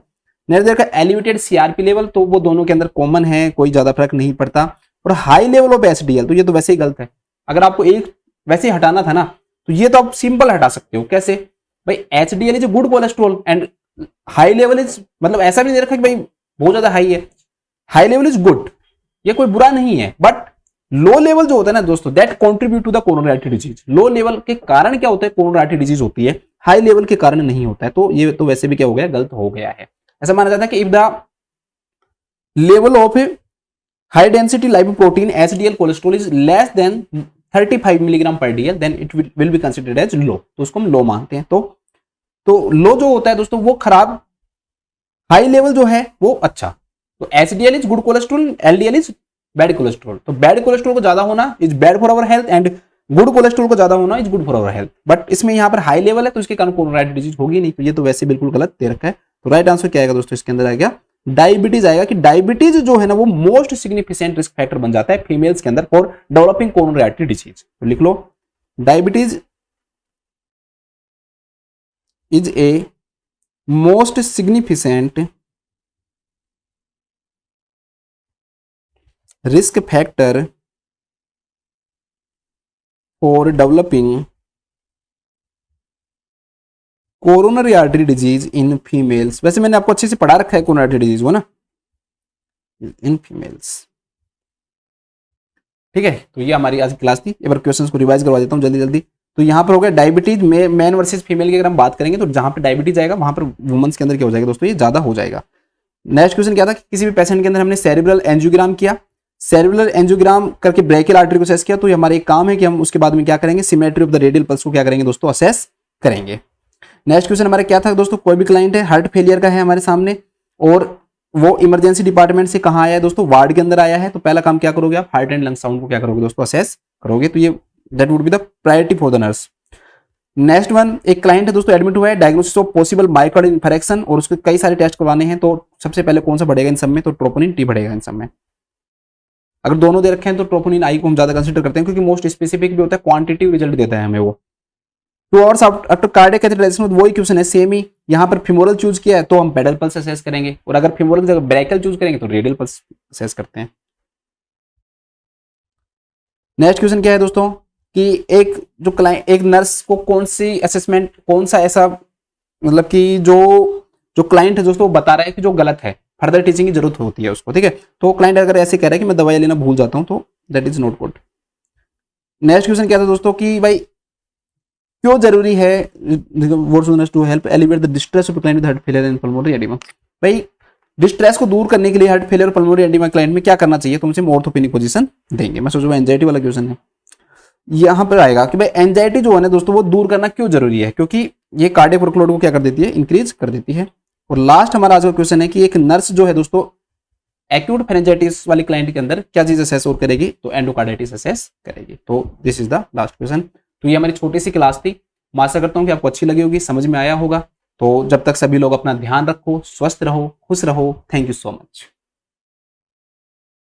नेक्स्ट देखा एलिवेटेड सीआरपी लेवल, तो वो दोनों के अंदर कॉमन है, कोई ज्यादा फर्क नहीं पड़ता। और हाई लेवल ऑफ एचडीएल, तो ये तो वैसे ही गलत है। अगर आपको एक वैसे ही हटाना था ना, तो ये तो आप सिंपल हटा सकते हो। कैसे भाई? HDL is good cholesterol and high level is, मतलब ऐसा भी नहीं रखा कि भाई बहुत ज्यादा हाई है। हाई लेवल इज गुड, ये कोई बुरा नहीं है, बट लो लेवल जो होता है ना दोस्तों, that contribute to the coronary artery disease. Low level के कारण क्या होता है? कोरोनरी आर्टरी डिजीज होती है, हाई लेवल के कारण नहीं होता है। तो ये तो वैसे भी क्या हो गया? गलत हो गया है। ऐसा माना जाता है कि if the level of high density lipoprotein HDL cholesterol is less than 35 milligram per dL, then it will be considered as low. तो उसको हम लो मानते हैं। तो लो जो होता है दोस्तों वो खराब, हाई लेवल जो है वो अच्छा। तो HDL is good cholesterol, LDL is bad cholesterol. तो बैड कोलेस्ट्रॉल को ज्यादा होना is bad for our health and good cholesterol को ज्यादा होना is good for our health. But इसमें यहाँ पर हाई लेवल है, तो इसके कारण कोरोनरी आर्टरी डिजीज होगी नहीं। तो ये तो वैसे बिल्कुल गलत दे रखा है। तो राइट आंसर क्या आएगा दोस्तों? इसके अंदर आएगा डायबिटीज आएगा, कि डायबिटीज जो है ना वो मोस्ट सिग्निफिकेंट रिस्क फैक्टर बन जाता है फीमेल्स के अंदर for developing coronary artery disease. तो लिख लो diabetes is a most significant risk factor for developing coronary artery disease in females. वैसे मैंने आपको अच्छे से पढ़ा रखा है कोरोनरी आर्टरी डिजीज वो ना, इन फीमेल्स। ठीक है, तो ये हमारी आज की क्लास थी। एक बार क्वेश्चंस को रिवाइज करवा देता हूँ जल्दी जल्दी। तो यहाँ पर हो गया डायबिटीज में मैन वर्सेस फीमेल की अगर हम बात करेंगे, तो जहां पर डायबिटीज आएगा वहां पर वुमेन्स के अंदर क्या हो जाएगा दोस्तों? ये ज्यादा हो जाएगा। नेक्स्ट क्वेश्चन क्या था कि किसी भी पेशेंट के अंदर हमने सेरिब्रल एंजियोग्राम किया, सेरिब्रल एंजियोग्राम करके ब्रेकियल आर्टरी को असेस किया, तो हमारा एक काम है कि हम उसके बाद में क्या करेंगे? Symmetry of the radial pulse को क्या करेंगे दोस्तों? असेस करेंगे। नेक्स्ट क्वेश्चन हमारा क्या था दोस्तों? कोई भी क्लाइंट है, हार्ट फेलियर का है हमारे सामने, और वो इमरजेंसी डिपार्टमेंट से कहाँ आया है दोस्तों? वार्ड के अंदर आया है। तो पहला काम क्या करोगे आप? हार्ट एंड लंग साउंड को क्या करोगे दोस्तों? असेस करोगे। तो ये that would be the priority for the nurse. Next one, एक क्लाइंट है दोस्तों, एडमिट हुआ है, डायग्नोसिस ऑफ पॉसिबल मायोकार्डियल इंफारेक्शन, और उसके कई सारे टेस्ट करवाने हैं। तो सबसे पहले कौन सा बढ़ेगा इन सब में? तो ट्रोपोनिन टी बढ़ेगा इन सब में। अगर दोनों दे रखे हैं तो ट्रोपोनिन आई को हम ज्यादा कंसिडर करते हैं, क्योंकि मोस्ट स्पेसिफिक भी होता है, क्वांटिटिव रिजल्ट देता है हमें वो। 2 आवर्स आफ्टर कार्डियक कैथेटराइजेशन, वही क्वेश्चन है सेम ही। यहाँ पर फीमोरल चूज किया है तो हम पेडल पल्स असेस करेंगे, और अगर फीमोरल की जगह ब्रैकियल चूज करेंगे तो रेडियल पल्स असेस करते हैं। नेक्स्ट क्वेश्चन क्या है दोस्तों कि एक नर्स को कौन सी असेसमेंट, कौन सा ऐसा मतलब कि जो क्लाइंट है दोस्तों वो बता रहा है कि जो गलत है, फर्दर टीचिंग की जरूरत होती है उसको। ठीक है, तो क्लाइंट अगर ऐसे कह रहा है कि मैं दवाई लेना भूल जाता हूं, तो that is not good. Next question क्या था दोस्तों कि भाई क्यों जरूरी है to help elevate the distress of client with heart failure and pulmonary oedema. भाई डिस्ट्रेस को दूर करने के लिए हार्ट फेलियर और पल्मोनरी एडिमा क्लाइंट में क्या करना चाहिए? तुमसे ऑर्थोपेनिक पोजीशन देंगे। मैं सोचूंगा एंजाइटी वाला क्वेश्चन है, यहां पर आएगा कि भाई एंजाइटी जो है ना दोस्तों वो दूर करना क्यों जरूरी है? क्योंकि ये कार्डियक वर्कलोड को क्या कर देती है? इंक्रीज कर देती है। और लास्ट हमारा आज का क्वेश्चन है कि एक नर्स जो है दोस्तों एक्यूट फेरेंजाइटिस वाली क्लाइंट के अंदर क्या चीज असेस और करेगी? तो एंडोकार्डाइटिस असेस करेगी। तो this is the last question. तो ये हमारी छोटी सी क्लास थी। मैं आशा करता हूँ कि आपको अच्छी लगी होगी, समझ में आया होगा। तो जब तक सभी लोग अपना ध्यान रखो, स्वस्थ रहो, खुश रहो। Thank you so much.